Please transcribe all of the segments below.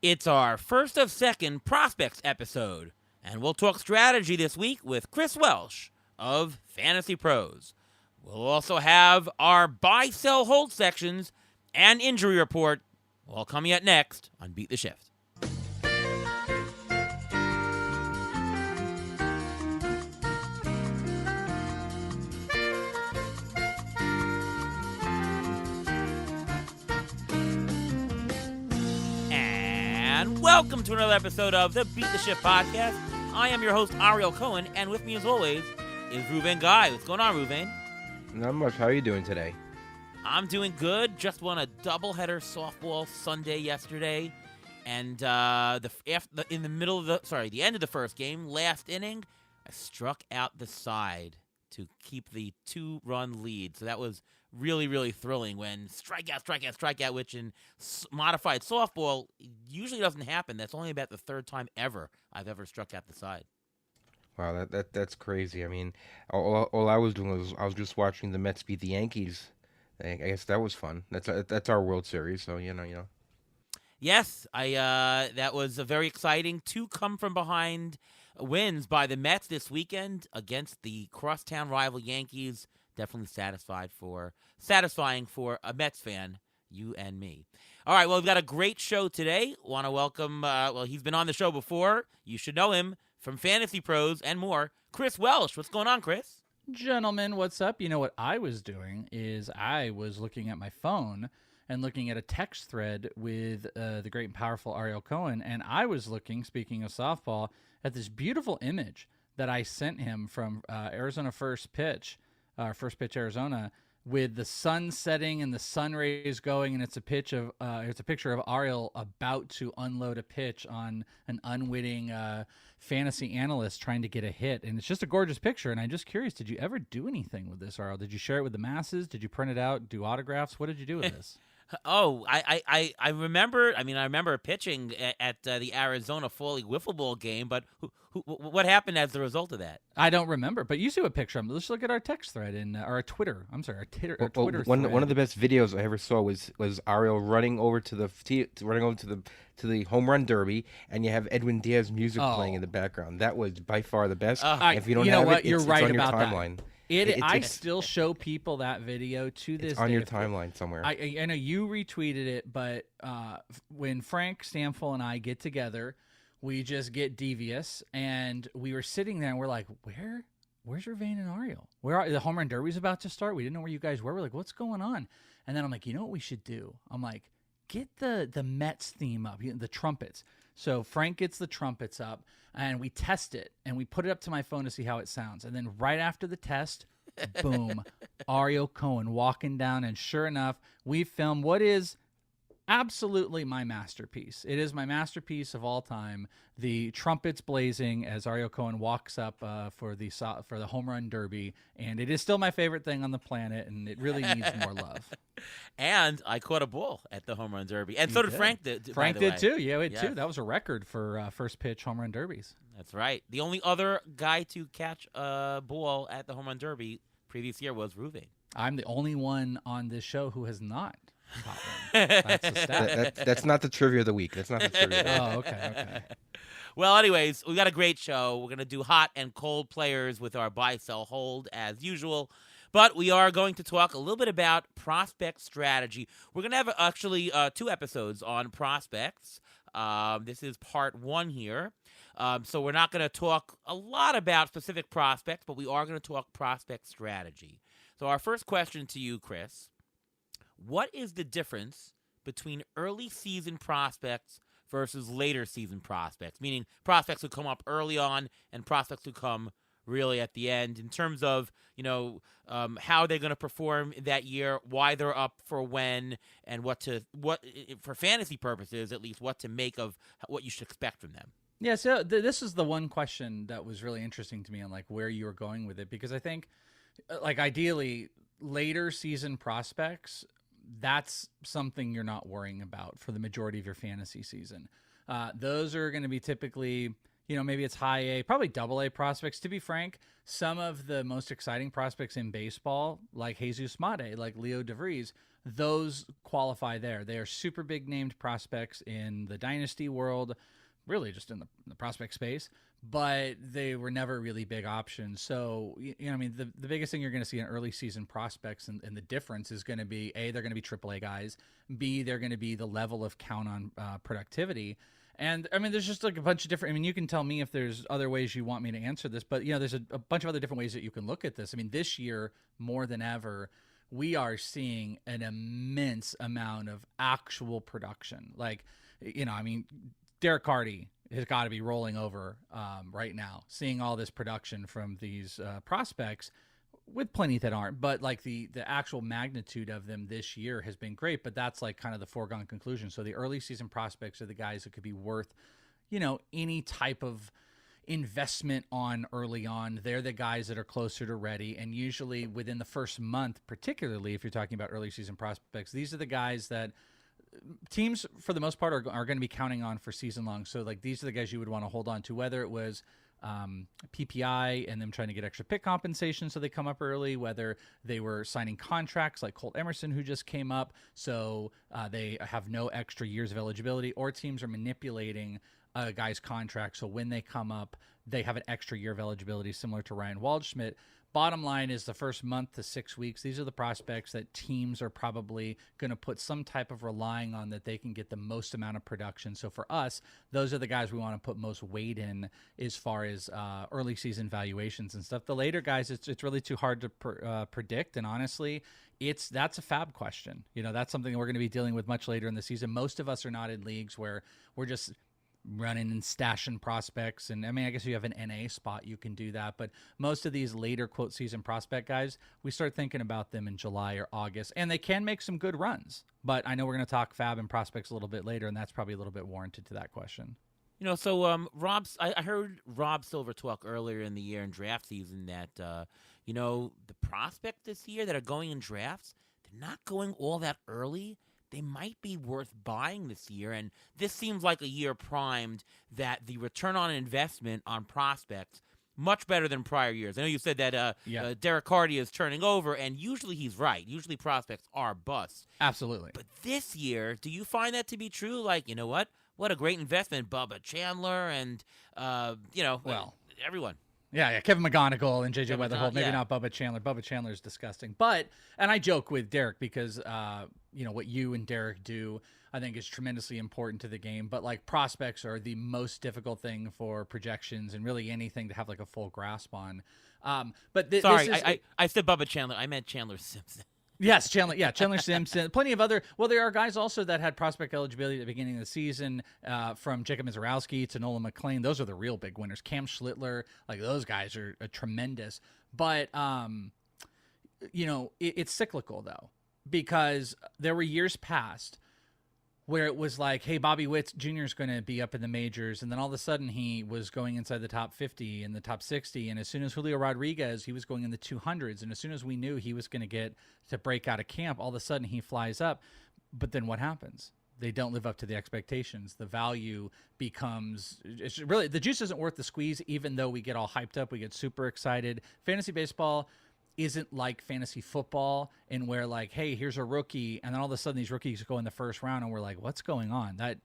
It's our first of second prospects episode, and we'll talk strategy this week with Chris Welsh of FantasyPros. We'll also have our buy, sell, hold sections and injury report, all coming up next on Beat the Shift. And welcome to another episode of the Beat the Shift podcast. I am your host, Ariel Cohen, and with me as always is Ruvain Guy. What's going on, Ruvain? Not much. How are you doing today? I'm doing good. Just won a doubleheader softball Sunday yesterday, and the end of the first game, last inning, I struck out the side to keep the 2-run lead. So that was really, really thrilling when strikeout, which in modified softball usually doesn't happen. That's only about the third time ever I've ever struck out the side. Wow, that's crazy. I mean, all I was doing was I was just watching the Mets beat the Yankees. I guess that was fun. That's our World Series, so you know. Yes, that was a very exciting. 2 come from behind wins by the Mets this weekend against the crosstown rival Yankees. Definitely satisfying for a Mets fan, you and me. All right, well, we've got a great show today. Want to welcome, he's been on the show before. You should know him from FantasyPros and more. Chris Welsh. What's going on, Chris? Gentlemen, what's up? You know what I was doing is I was looking at my phone and looking at a text thread with the great and powerful Ariel Cohen, and I was looking, speaking of softball, at this beautiful image that I sent him from Arizona First Pitch Arizona, with the sun setting and the sun rays going, and it's a picture of Ariel about to unload a pitch on an unwitting fantasy analyst trying to get a hit, and it's just a gorgeous picture. And I'm just curious, did you ever do anything with this, Ariel? Did you share it with the masses? Did you print it out, do autographs? What did you do with this? Oh, I remember. I remember pitching at the Arizona Foley Wiffle Ball game. But what happened as a result of that? I don't remember. But you see what picture I'm. Let's look at our text thread and our Twitter. I'm sorry, our Twitter. Twitter one thread. of the best videos I ever saw was Ariel running over to the home run derby, and you have Edwin Diaz music playing in the background. That was by far the best. If you don't have it, you're it's right on your about timeline. that. I still show people that video to this day. On your timeline somewhere. I know you retweeted it, but when Frank Stamfel and I get together, we just get devious, and we were sitting there and we're like, where's Ruvain and Ariel? The home run derby's about to start. We didn't know where you guys were. We're like, what's going on? And then I'm like, you know what we should do? I'm like, get the Mets theme up, the trumpets. So Frank gets the trumpets up, and we test it, and we put it up to my phone to see how it sounds. And then right after the test, boom, Ariel Cohen walking down, and sure enough, we filmed what is absolutely my masterpiece. It is my masterpiece of all time. The trumpets blazing as Ariel Cohen walks up for the home run derby, and it is still my favorite thing on the planet, and it really needs more love. And I caught a ball at the home run derby, and so did Frank. Frank did too. Yeah, too. That was a record for first pitch home run derbies. That's right. The only other guy to catch a ball at the home run derby previous year was Ruvain. I'm the only one on this show who has not caught one. That's a stat. That's not the trivia of the week. That's not the trivia. Oh, okay. Well, anyways, we got a great show. We're going to do hot and cold players with our buy, sell, hold as usual. But we are going to talk a little bit about prospect strategy. We're going to have actually 2 episodes on prospects. This is part 1 here. So we're not going to talk a lot about specific prospects, but we are going to talk prospect strategy. So our first question to you, Chris, what is the difference between early season prospects versus later season prospects, meaning prospects who come up early on and prospects who come really at the end, in terms of, how they're going to perform that year, why they're up for when, and what for fantasy purposes, at least, what to make of what you should expect from them? Yeah, so this is the one question that was really interesting to me on where you were going with it, because I think ideally later season prospects, that's something you're not worrying about for the majority of your fantasy season. Those are going to be typically, maybe it's high A, probably double A prospects. To be frank, some of the most exciting prospects in baseball, like Jesus Mate, like Leo DeVries, those qualify there. They are super big named prospects in the dynasty world, really just in the prospect space, but they were never really big options. So, the biggest thing you're going to see in early season prospects and the difference is going to be, A, they're going to be AAA guys. B, they're going to be the level of count on productivity. And, there's just like a bunch of different, you can tell me if there's other ways you want me to answer this, but, there's a bunch of other different ways that you can look at this. This year, more than ever, we are seeing an immense amount of actual production. Like, Derek Carty has got to be rolling over right now, seeing all this production from these prospects, with plenty that aren't. But like the actual magnitude of them this year has been great. But that's like kind of the foregone conclusion. So the early season prospects are the guys that could be worth, any type of investment on early on. They're the guys that are closer to ready. And usually within the first month, particularly if you're talking about early season prospects, these are the guys that teams for the most part are going to be counting on for season long. So like these are the guys you would want to hold on to, whether it was PPI and them trying to get extra pick compensation so they come up early, whether they were signing contracts like Colt Emerson who just came up so they have no extra years of eligibility, or teams are manipulating a guy's contract so when they come up they have an extra year of eligibility, similar to Ryan Waldschmidt. Bottom line is the first month to 6 weeks, these are the prospects that teams are probably going to put some type of relying on that they can get the most amount of production. So for us, those are the guys we want to put most weight in as far as early season valuations and stuff. The later guys, it's really too hard to predict. And honestly, that's a fab question. That's something we're going to be dealing with much later in the season. Most of us are not in leagues where we're just running and stashing prospects. And I guess you have an NA spot, you can do that. But most of these later quote season prospect guys, we start thinking about them in July or August, and they can make some good runs. But I know we're going to talk fab and prospects a little bit later, and that's probably a little bit warranted to that question. I heard Rob Silver talk earlier in the year in draft season that, the prospect this year that are going in drafts, they're not going all that early. They might be worth buying this year, and this seems like a year primed that the return on investment on prospects much better than prior years. I know you said that Derek Carty is turning over, and usually he's right. Usually prospects are busts. Absolutely. But this year, do you find that to be true? Like, you know what? What a great investment, Bubba Chandler and, everyone. Yeah, Kevin McGonigal and JJ Weatherholt. Maybe not Bubba Chandler. Bubba Chandler is disgusting. And I joke with Derek because, what you and Derek do, I think is tremendously important to the game. But like prospects are the most difficult thing for projections and really anything to have like a full grasp on. I said Bubba Chandler. I meant Chandler Simpson. Yes, Chandler Simpson. Plenty of other. Well, there are guys also that had prospect eligibility at the beginning of the season, from Jacob Mizorowski to Nolan McLean. Those are the real big winners. Cam Schlittler, like those guys are tremendous. But it's cyclical though, because there were years past where it was like, hey, Bobby Witt Jr. is going to be up in the majors. And then all of a sudden he was going inside the top 50 and the top 60. And as soon as Julio Rodriguez, he was going in the 200s. And as soon as we knew he was going to get to break out of camp, all of a sudden he flies up. But then what happens? They don't live up to the expectations. The value becomes, it's really, the juice isn't worth the squeeze, even though we get all hyped up. We get super excited. Fantasy baseball isn't like fantasy football, and where like, hey, here's a rookie, and then all of a sudden these rookies go in the first round and we're like, what's going on? That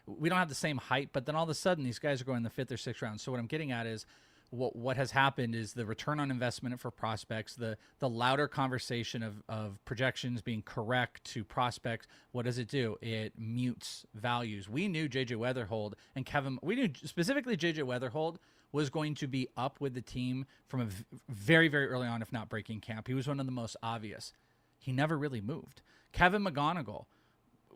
we don't have the same hype, but then all of a sudden these guys are going in the 5th or 6th round. So what I'm getting at is what has happened is the return on investment for prospects, the louder conversation of projections being correct to prospects. What does it do? It mutes values. We knew JJ Weatherholt and we knew specifically JJ Weatherholt was going to be up with the team from a very, very early on, if not breaking camp. He was one of the most obvious. He never really moved. Kevin McGonigal,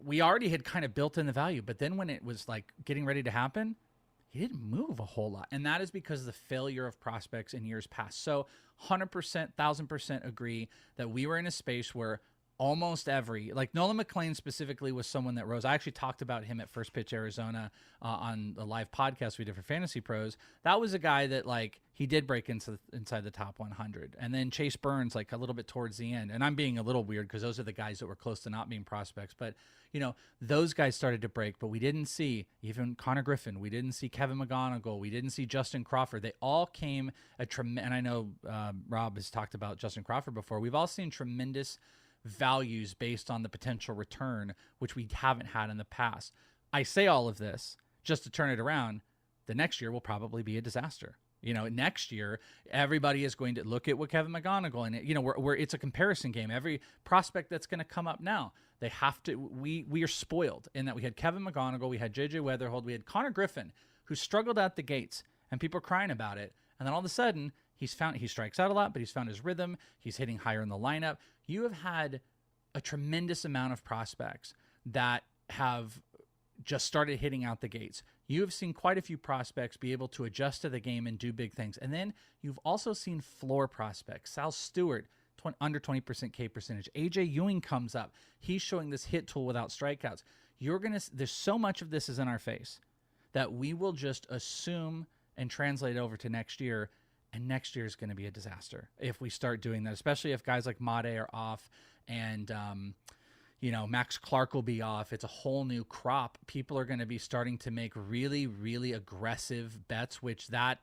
we already had kind of built in the value, but then when it was like getting ready to happen, he didn't move a whole lot. And that is because of the failure of prospects in years past. So 100%, 1,000% agree that we were in a space where almost every, like Nolan McLean specifically was someone that rose. I actually talked about him at First Pitch Arizona on the live podcast we did for Fantasy Pros. That was a guy that like he did break inside the top 100. And then Chase Burns like a little bit towards the end. And I'm being a little weird because those are the guys that were close to not being prospects. But, you know, those guys started to break. But we didn't see even Connor Griffin. We didn't see Kevin McGonigal. We didn't see Justin Crawford. They all came and I know Rob has talked about Justin Crawford before. We've all seen tremendous values based on the potential return, which we haven't had in the past. I say all of this just to turn it around. The next year will probably be a disaster. You know, next year, everybody is going to look at what Kevin McGonigal, and, you know, we're it's a comparison game. Every prospect that's going to come up now, they have to, we are spoiled in that we had Kevin McGonigal, we had JJ Weatherhold, we had Connor Griffin, who struggled out the gates, and people are crying about it. And then all of a sudden, he strikes out a lot, but he's found his rhythm. He's hitting higher in the lineup. You have had a tremendous amount of prospects that have just started hitting out the gates. You have seen quite a few prospects be able to adjust to the game and do big things. And then you've also seen floor prospects. Sal Stewart, under 20% K percentage. AJ Ewing comes up. He's showing this hit tool without strikeouts. There's so much of this is in our face that we will just assume and translate over to next year. And next year is going to be a disaster if we start doing that, especially if guys like Made are off and, you know, Max Clark will be off. It's a whole new crop. People are going to be starting to make really, really aggressive bets, which that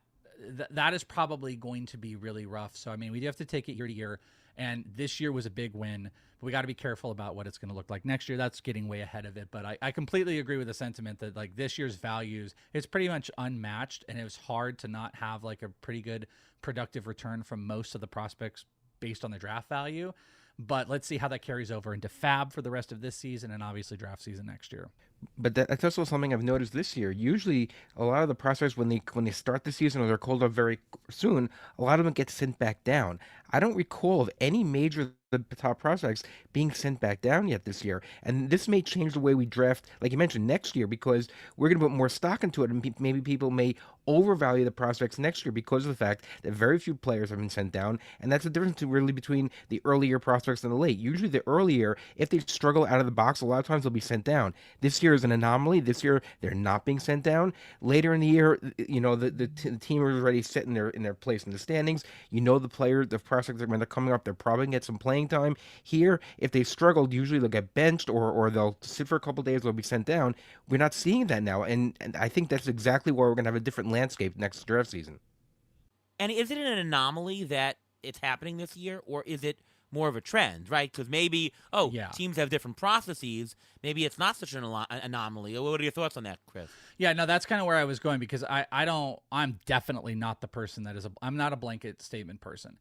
is probably going to be really rough. So, I mean, we do have to take it year to year. And this year was a big win, but we got to be careful about what it's going to look like next year. That's getting way ahead of it. But I completely agree with the sentiment that like this year's values, it's pretty much unmatched. And it was hard to not have like a pretty good productive return from most of the prospects based on the draft value. But let's see how that carries over into Fab for the rest of this season and obviously draft season next year. But that's also something I've noticed this year. Usually, a lot of the prospects, when they start the season or they're called up very soon, a lot of them get sent back down. I don't recall of any major the top prospects being sent back down yet this year. And this may change the way we draft, like you mentioned, next year, because we're going to put more stock into it. And maybe people may overvalue the prospects next year because of the fact that very few players have been sent down. And that's the difference really between the earlier prospects and the late. Usually the earlier, if they struggle out of the box, a lot of times they'll be sent down. This year is an anomaly. This year they're not being sent down. Later in the year, you know, the team is already set in their place in the standings. You know, the prospects, when they're coming up, they're probably going to get some playing time. Here, if they struggled, usually they'll get benched or they'll sit for a couple of days, they'll be sent down. We're not seeing that now, and I think that's exactly why we're going to have a different landscape next draft season. And is it an anomaly that it's happening this year, or is it more of a trend, right? Because maybe, teams have different processes. Maybe it's not such an anomaly. What are your thoughts on that, Chris? Yeah, no, that's kind of where I was going, because I'm definitely not the person I'm not a blanket statement person.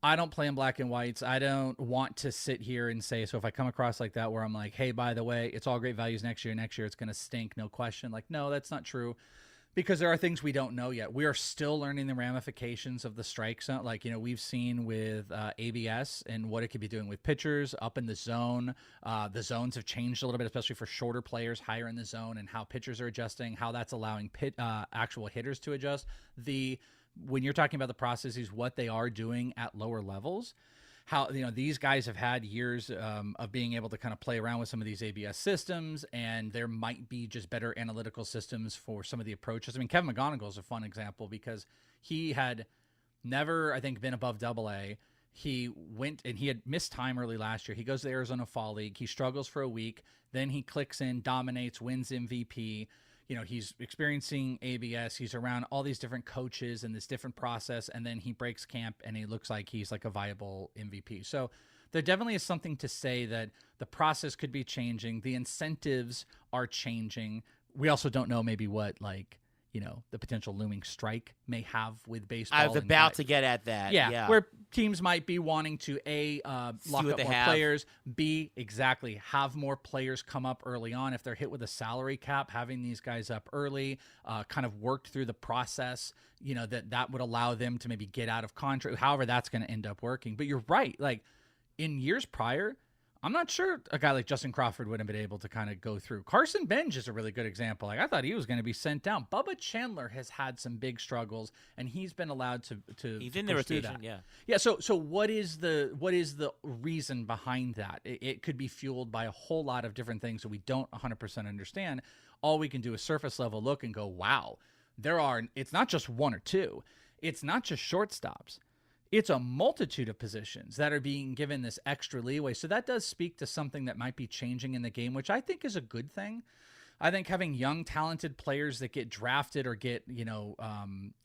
I don't play in black and whites. I don't want to sit here and say, so if I come across like that where I'm like, hey, by the way, it's all great values next year it's going to stink, no question. Like, no, that's not true, because there are things we don't know yet. We are still learning the ramifications of the strike zone. Like, you know, we've seen with ABS and what it could be doing with pitchers up in the zone. The zones have changed a little bit, especially for shorter players higher in the zone, and how pitchers are adjusting, how that's allowing actual hitters to adjust. When you're talking about the processes, what they are doing at lower levels, how, you know, these guys have had years of being able to kind of play around with some of these ABS systems, and there might be just better analytical systems for some of the approaches. I mean, Kevin McGonigal is a fun example because he had never, I think, been above AA. He went and he had missed time early last year. He goes to the Arizona Fall League. He struggles for a week. Then he clicks in, dominates, wins MVP. You know, he's experiencing ABS. He's around all these different coaches and this different process. And then he breaks camp and he looks like he's like a viable MVP. So there definitely is something to say that the process could be changing. The incentives are changing. We also don't know maybe what, like, you know, the potential looming strike may have with baseball. I was about to get at that. Yeah. Where teams might be wanting to lock up more players, B, exactly, have more players come up early on. If they're hit with a salary cap, having these guys up early, kind of worked through the process, you know, that would allow them to maybe get out of contract. However, that's going to end up working. But you're right. Like, in years prior, I'm not sure a guy like Justin Crawford would have been able to kind of go through. Carson Benj is a really good example. Like I thought he was going to be sent down. Bubba Chandler has had some big struggles, and he's been allowed to He's in the rotation, that. Yeah. So what is the reason behind that? It could be fueled by a whole lot of different things that we don't 100% understand. All we can do is surface level look and go, wow, it's not just one or two. It's not just shortstops. It's a multitude of positions that are being given this extra leeway. So that does speak to something that might be changing in the game, which I think is a good thing. I think having young, talented players that get drafted or get,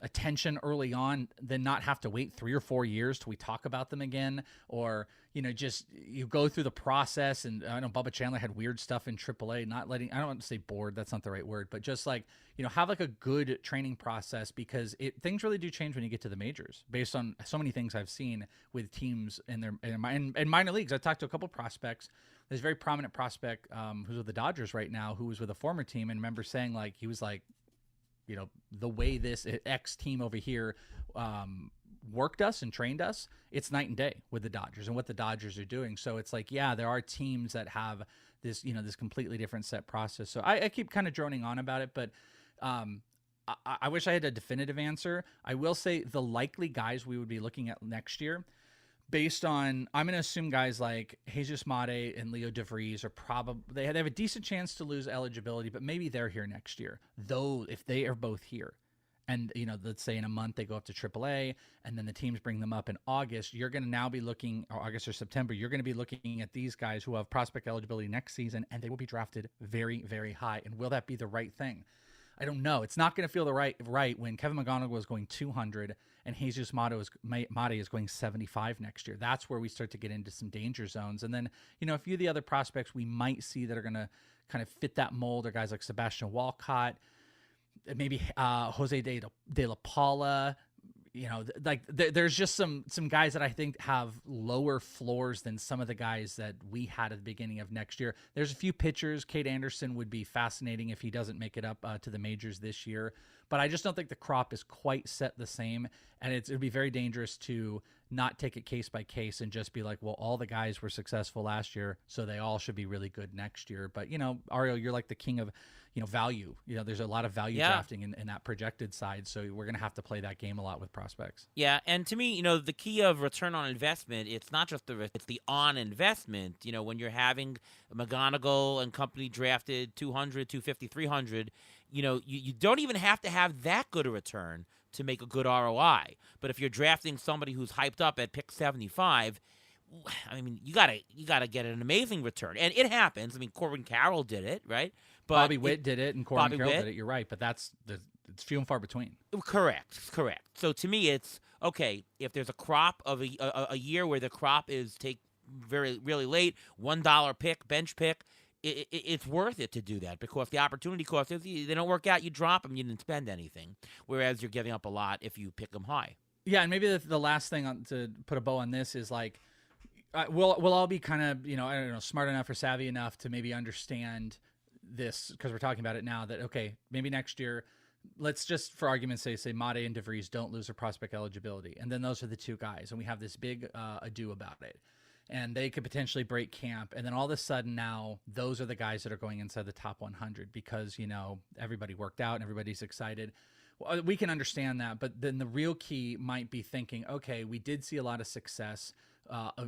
attention early on, then not have to wait 3 or 4 years till we talk about them again, or, just you go through the process. And I know Bubba Chandler had weird stuff in AAA, I don't want to say bored, that's not the right word, but just like, have like a good training process, because things really do change when you get to the majors based on so many things I've seen with teams in minor leagues. I talked to a couple prospects. There's a very prominent prospect who's with the Dodgers right now, who was with a former team, and remember saying like he was like, the way this X team over here worked us and trained us, it's night and day with the Dodgers and what the Dodgers are doing. So it's like, yeah, there are teams that have this, this completely different set process. So I keep kind of droning on about it, but I wish I had a definitive answer. I will say the likely guys we would be looking at next year, based on, I'm going to assume guys like Jesus Mate and Leo DeVries are probably, they have a decent chance to lose eligibility, but maybe they're here next year. Though if they are both here, and let's say in a month they go up to AAA, and then the teams bring them up in August, you're going to now be looking, or August or September, you're going to be looking at these guys who have prospect eligibility next season, and they will be drafted very, very high. And will that be the right thing? I don't know. It's not going to feel the right when Kevin McGonigal is going 200 and Jesus Mate is going 75 next year. That's where we start to get into some danger zones. And then, a few of the other prospects we might see that are going to kind of fit that mold are guys like Sebastian Walcott, maybe Jose de la Paula. There's just some guys that I think have lower floors than some of the guys that we had at the beginning of next year. There's a few pitchers. Cade Anderson would be fascinating if he doesn't make it up to the majors this year. But I just don't think the crop is quite set the same. And it would be very dangerous to not take it case by case and just be like, well, all the guys were successful last year, so they all should be really good next year. But, Ariel, you're like the king of, value. There's a lot of value drafting in that projected side. So we're going to have to play that game a lot with prospects. Yeah, and to me, the key of return on investment, it's not just it's the on investment. When you're having McGonigal and company drafted 200, 250, 300, you don't even have to have that good a return to make a good ROI. But if you're drafting somebody who's hyped up at pick 75, I mean, you gotta get an amazing return, and it happens. I mean, Corbin Carroll did it, right? But Bobby Witt did it, and Corbin Carroll did it. You're right, but it's few and far between. Correct. So to me, it's okay if there's a crop of a year where the crop is really late, $1 pick, bench pick. It's worth it to do that because the opportunity cost is they don't work out, you drop them, you didn't spend anything. Whereas you're giving up a lot if you pick them high. Yeah, and maybe the last thing to put a bow on this is like, we'll all be kind of, I don't know, smart enough or savvy enough to maybe understand this because we're talking about it now that, okay, maybe next year, let's just, for argument's sake, say Mate and DeVries don't lose their prospect eligibility. And then those are the two guys. And we have this big ado about it. And they could potentially break camp. And then all of a sudden now, those are the guys that are going inside the top 100 because, everybody worked out and everybody's excited. Well, we can understand that. But then the real key might be thinking, okay, we did see a lot of success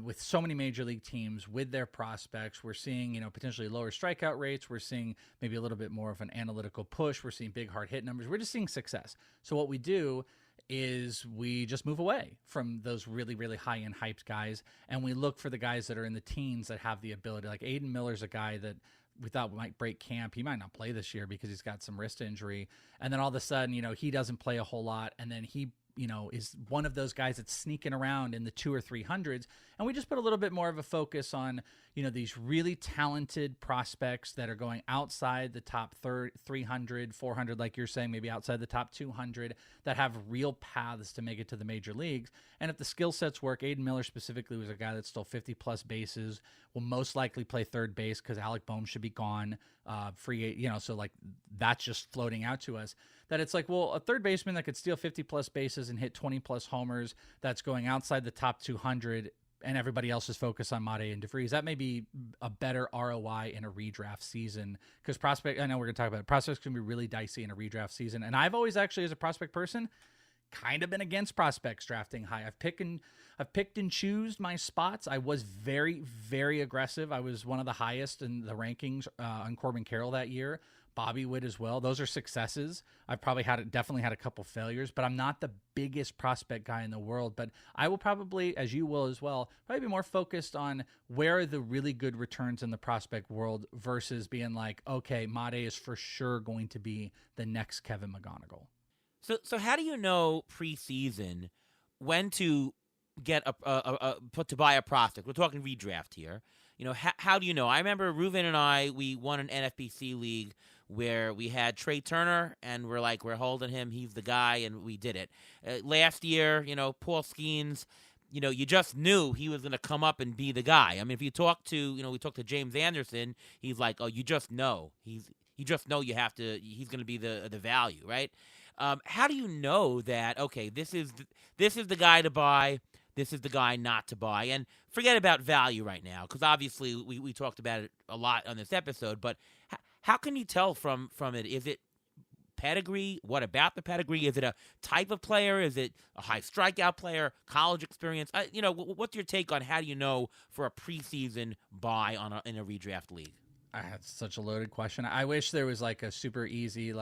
with so many major league teams with their prospects. We're seeing, potentially lower strikeout rates. We're seeing maybe a little bit more of an analytical push. We're seeing big hard hit numbers. We're just seeing success. So what we do is we just move away from those really, really high-end hyped guys, and we look for the guys that are in the teens that have the ability. Like Aiden Miller's a guy that we thought might break camp. He might not play this year because he's got some wrist injury. And then all of a sudden, he doesn't play a whole lot, and then he is one of those guys that's sneaking around in the 200 or 300s. And we just put a little bit more of a focus on, these really talented prospects that are going outside the top 300, 400, like you're saying, maybe outside the top 200 that have real paths to make it to the major leagues. And if the skill sets work, Aiden Miller specifically was a guy that stole 50 plus bases, will most likely play third base because Alec Boehm should be gone, free, so like that's just floating out to us that it's like, well, a third baseman that could steal 50 plus bases and hit 20 plus homers that's going outside the top 200 and everybody else is focused on Mate and DeVries, that may be a better ROI in a redraft season, because I know we're going to talk about it. Prospects can be really dicey in a redraft season. And I've always actually, as a prospect person, kind of been against prospects drafting high. I've picked and choose my spots. I was very, very aggressive. I was one of the highest in the rankings on Corbin Carroll that year. Bobby Witt as well. Those are successes. I've probably definitely had a couple failures, but I'm not the biggest prospect guy in the world. But I will probably, as you will as well, probably be more focused on where are the really good returns in the prospect world versus being like, okay, Mate is for sure going to be the next Kevin McGonigal. So how do you know preseason when to get to buy a prospect? We're talking redraft here. How do you know? I remember Reuven and I, we won an NFBC league where we had Trey Turner, and we're holding him. He's the guy, and we did it. Last year, Paul Skeens, you just knew he was going to come up and be the guy. I mean, if you talk to, we talked to James Anderson, he's like, oh, you just know. You just know he's going to be the value, right? How do you know that, okay, this is the guy to buy, this is the guy not to buy? And forget about value right now, because obviously we talked about it a lot on this episode, but how can you tell from it? Is it pedigree? What about the pedigree? Is it a type of player? Is it a high strikeout player? College experience? What's your take on how do you know for a preseason buy in a redraft league? That's such a loaded question. I wish there was like a super easy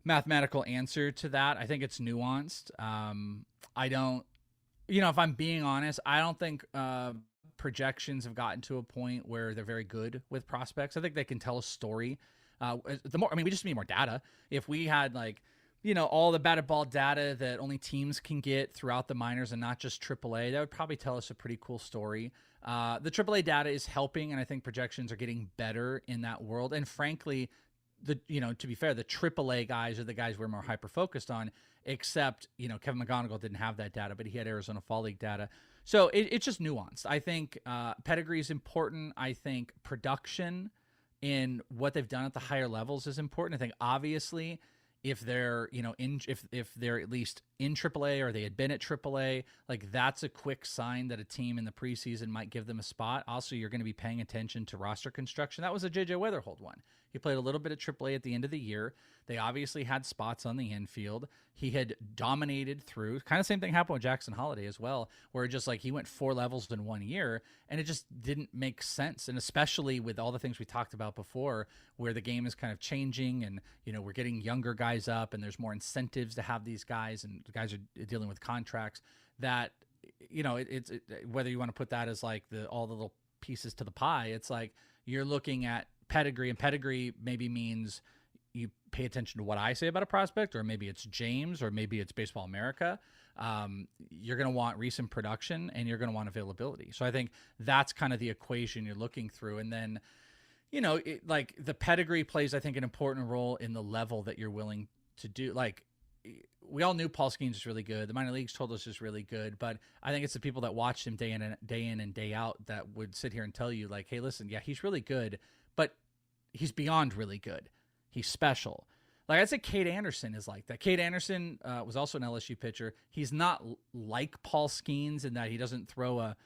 mathematical answer to that. I think it's nuanced. I don't, if I'm being honest, I don't think projections have gotten to a point where they're very good with prospects. I think they can tell a story. We just need more data. If we had all the batted ball data that only teams can get throughout the minors and not just AAA, that would probably tell us a pretty cool story. The AAA data is helping, and I think projections are getting better in that world. And frankly, to be fair, the AAA guys are the guys we're more hyper focused on, except, Kevin McGonigal didn't have that data, but he had Arizona Fall League data. So it's just nuanced. I think pedigree is important. I think production in what they've done at the higher levels is important. I think obviously if they're, if they're at least in AAA or they had been at AAA, that's a quick sign that a team in the preseason might give them a spot. Also, you're going to be paying attention to roster construction. That was a JJ Weatherhold one. He played a little bit at AAA at the end of the year. They obviously had spots on the infield. He had dominated through. Kind of same thing happened with Jackson Holiday as well, where just he went 4 levels in 1 year, and it just didn't make sense. And especially with all the things we talked about before, where the game is kind of changing, and we're getting younger guys up, and there's more incentives to have these guys, and the guys are dealing with contracts. That whether you want to put that as all the little pieces to the pie, it's you're looking at pedigree, and pedigree maybe means you pay attention to what I say about a prospect, or maybe it's James, or maybe it's Baseball America. You're going to want recent production, and you're going to want availability. So I think that's kind of the equation you're looking through. And then, the pedigree plays, I think, an important role in the level that you're willing to do. We all knew Paul Skeens is really good. The minor leagues told us is really good, but I think it's the people that watched him day in and day out that would sit here and tell you hey, listen, yeah, he's really good, but he's beyond really good. He's special. I'd say Cade Anderson is like that. Cade Anderson was also an LSU pitcher. He's not like Paul Skeens in that he doesn't throw a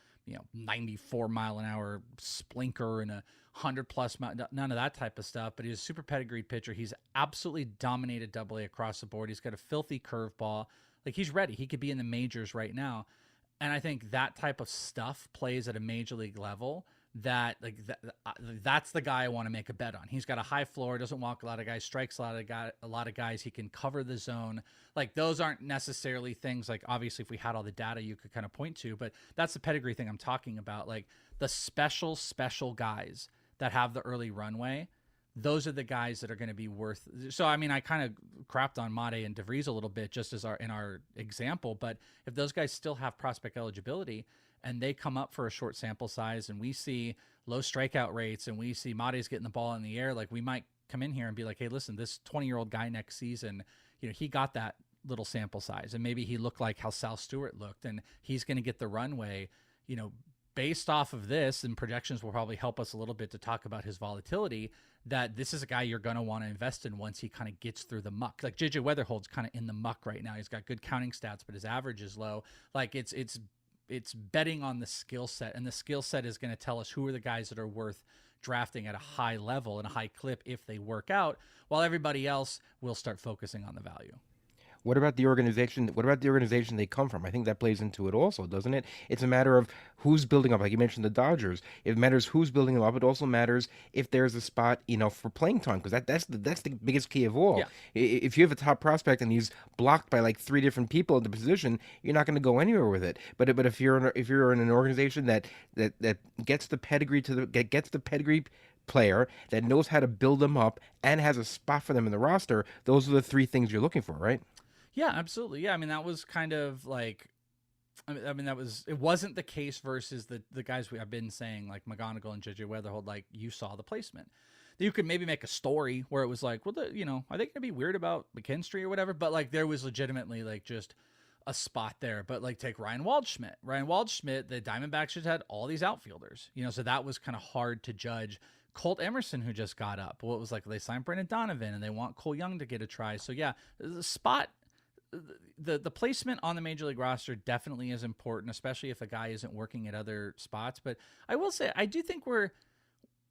94 mile an hour splinker and a 100+ none of that type of stuff, but he's a super pedigreed pitcher. He's absolutely dominated AA across the board. He's got a filthy curveball. He's ready. He could be in the majors right now. And I think that type of stuff plays at a major league level. That's the guy I want to make a bet on. He's got a high floor, doesn't walk a lot of guys, strikes a lot of guys. He can cover the zone. Those aren't necessarily things obviously if we had all the data you could kind of point to, but that's the pedigree thing I'm talking about. The special guys that have the early runway, those are the guys that are going to be worth. So, I mean, I kind of crapped on Mate and DeVries a little bit just as in our example, but if those guys still have prospect eligibility and they come up for a short sample size and we see low strikeout rates and we see Mate's getting the ball in the air, we might come in here and be like, hey, listen, this 20-year-old guy next season, he got that little sample size and maybe he looked like how Sal Stewart looked and he's going to get the runway, based off of this, and projections will probably help us a little bit to talk about his volatility, that this is a guy you're going to want to invest in once he kind of gets through the muck. JJ Weatherhold's kind of in the muck right now. He's got good counting stats, but his average is low. It's it's betting on the skill set, and the skill set is going to tell us who are the guys that are worth drafting at a high level and a high clip if they work out, while everybody else will start focusing on the value. What about the organization? What about the organization they come from? I think that plays into it also, doesn't it? It's a matter of who's building up. Like you mentioned, the Dodgers. It matters who's building them up. It also matters if there's a spot, for playing time, because that's the biggest key of all. Yeah. If you have a top prospect and he's blocked by like three different people in the position, you're not going to go anywhere with it. But if you're in an organization that gets the pedigree gets the pedigree player that knows how to build them up and has a spot for them in the roster, those are the three things you're looking for, right? Yeah, absolutely. Yeah, I mean, that was kind of like, it wasn't the case versus the guys I've been saying, like McGonigal and JJ Weatherhold, like you saw the placement. You could maybe make a story where it was like, well, are they going to be weird about McKinstry or whatever? But like there was legitimately like just a spot there. But like take Ryan Waldschmidt. The Diamondbacks just had all these outfielders, so that was kind of hard to judge. Colt Emerson, who just got up, well, it was like they signed Brendan Donovan and they want Cole Young to get a try. So yeah, the spot. The placement on the major league roster definitely is important, especially if a guy isn't working at other spots. But I will say, I do think we're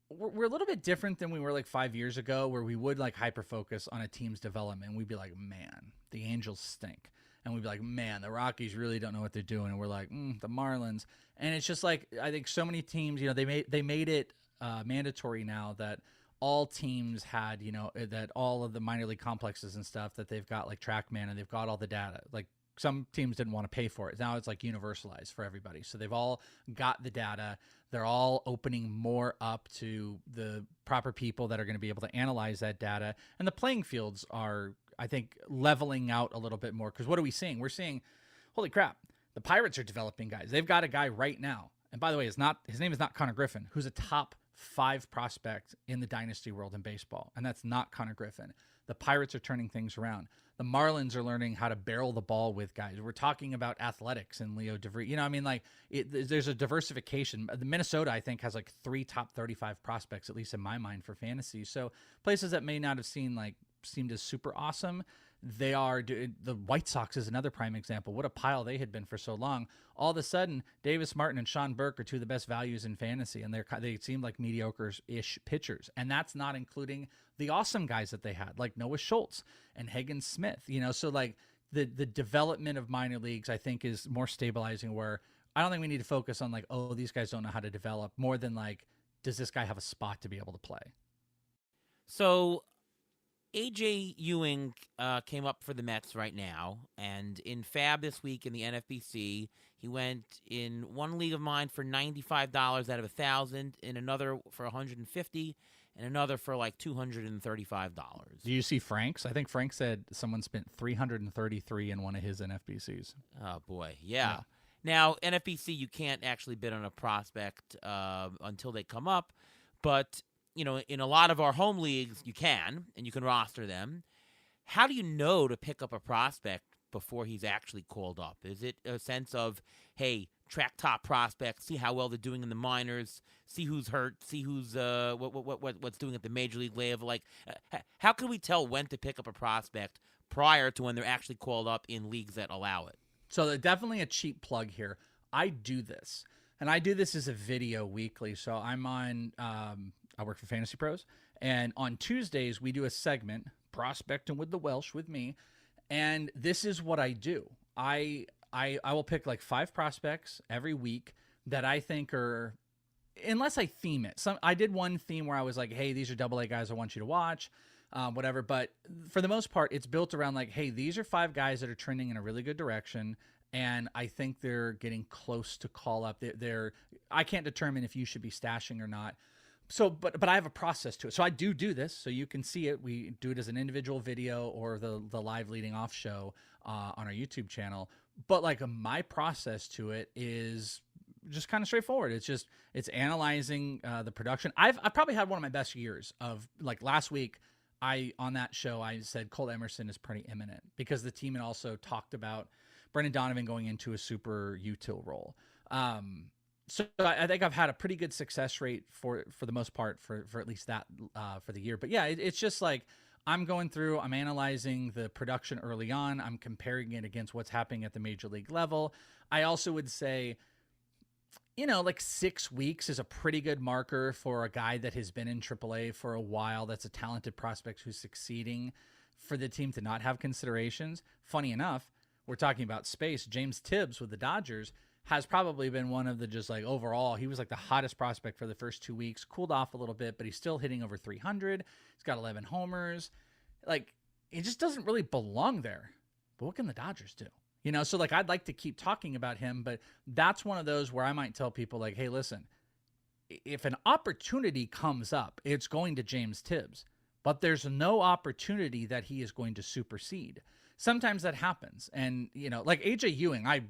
a little bit different than we were like 5 years ago, where we would like hyper focus on a team's development. We'd be like, man, the Angels stink. And we'd be like, man, the Rockies really don't know what they're doing. And we're like, the Marlins. And it's just like, I think so many teams, they made it mandatory now that all teams had, that all of the minor league complexes and stuff, that they've got like TrackMan and they've got all the data. Like some teams didn't want to pay for it. Now it's like universalized for everybody. So they've all got the data. They're all opening more up to the proper people that are going to be able to analyze that data. And the playing fields are, I think, leveling out a little bit more. Because what are we seeing? We're seeing, holy crap, the Pirates are developing guys. They've got a guy right now. And by the way, his name is not Connor Griffin, who's a top 5 prospect in the dynasty world in baseball. And that's not Connor Griffin. The Pirates are turning things around. The Marlins are learning how to barrel the ball with guys. We're talking about athletics and Leo DeVries. There's a diversification. The Minnesota, I think, has like 3 top 35 prospects, at least in my mind, for fantasy. So places that may not have seemed as super awesome, they are. The White Sox is another prime example. What a pile they had been for so long. All of a sudden, Davis Martin and Sean Burke are 2 of the best values in fantasy, and they seem like mediocre-ish pitchers. And that's not including the awesome guys that they had, like Noah Schultz and Hagen Smith. So like the development of minor leagues, I think, is more stabilizing, where I don't think we need to focus on like, oh, these guys don't know how to develop, more than like, does this guy have a spot to be able to play? So AJ Ewing came up for the Mets right now, and in Fab this week in the NFBC, he went in one league of mine for $95 out of $1,000, in another for $150, and another for like $235. Do you see Frank's? I think Frank said someone spent $333 in one of his NFBCs. Oh boy, yeah. Now NFBC, you can't actually bid on a prospect until they come up, but in a lot of our home leagues, you can, and you can roster them. How do you know to pick up a prospect before he's actually called up? Is it a sense of, hey, track top prospects, see how well they're doing in the minors, see who's hurt, see who's what's doing at the major league level? Like, how can we tell when to pick up a prospect prior to when they're actually called up in leagues that allow it? So definitely a cheap plug here. I do this, and I do this as a video weekly. So I'm on. I work for FantasyPros, and on Tuesdays we do a segment, Prospecting with the Welsh, with me, and this is what I do. I will pick like 5 prospects every week that I think are, unless I theme it. I did one theme where I was like, hey, these are AA guys I want you to watch, whatever. But for the most part, it's built around like, hey, these are 5 guys that are trending in a really good direction, and I think they're getting close to call up. I can't determine if you should be stashing or not. So, but I have a process to it. So I do this, so you can see it. We do it as an individual video or the live leading off show on our YouTube channel. But like my process to it is just kind of straightforward. It's analyzing the production. I've probably had one of my best years of, like, last week. On that show I said Colt Emerson is pretty imminent because the team had also talked about Brendan Donovan going into a super util role. So I think I've had a pretty good success rate for the most part for at least that for the year. But yeah, it's just like I'm going through, I'm analyzing the production early on. I'm comparing it against what's happening at the major league level. I also would say, like 6 weeks is a pretty good marker for a guy that has been in AAA for a while. That's a talented prospect who's succeeding, for the team to not have considerations. Funny enough, we're talking about space. James Tibbs with the Dodgers has probably been one of the just like overall, he was like the hottest prospect for the first 2 weeks, cooled off a little bit, but he's still hitting over 300. He's got 11 homers. Like, he just doesn't really belong there. But what can the Dodgers do? So like I'd like to keep talking about him, but that's one of those where I might tell people like, hey, listen, if an opportunity comes up, it's going to James Tibbs, but there's no opportunity that he is going to supersede. Sometimes that happens. And, like AJ Ewing, I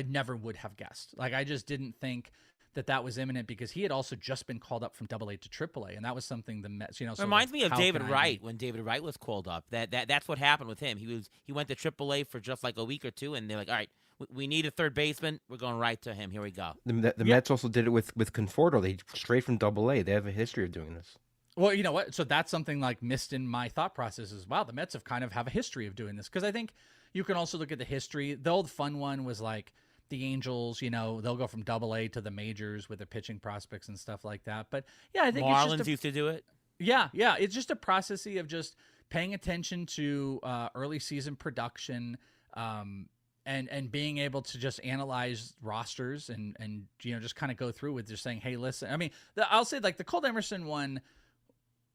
never would have guessed. Like, I just didn't think that was imminent because he had also just been called up from AA to AAA, and that was something the Mets, reminds me of David Wright when David Wright was called up. That's what happened with him. He went to AAA for just like a week or two, and they're like, all right, we need a third baseman. We're going right to him. Here we go. The Mets also did it with Conforto. They straight from AA. They have a history of doing this. Well, you know what? So that's something like missed in my thought process as well. The Mets have kind of have a history of doing this because I think you can also look at the history. The old fun one was like the Angels, they'll go from AA to the majors with their pitching prospects and stuff like that. But yeah, I think Marlins used to do it. Yeah. It's just a process of just paying attention to early season production, and being able to just analyze rosters and just kind of go through with just saying, hey, listen. I mean, I'll say like the Colt Emerson one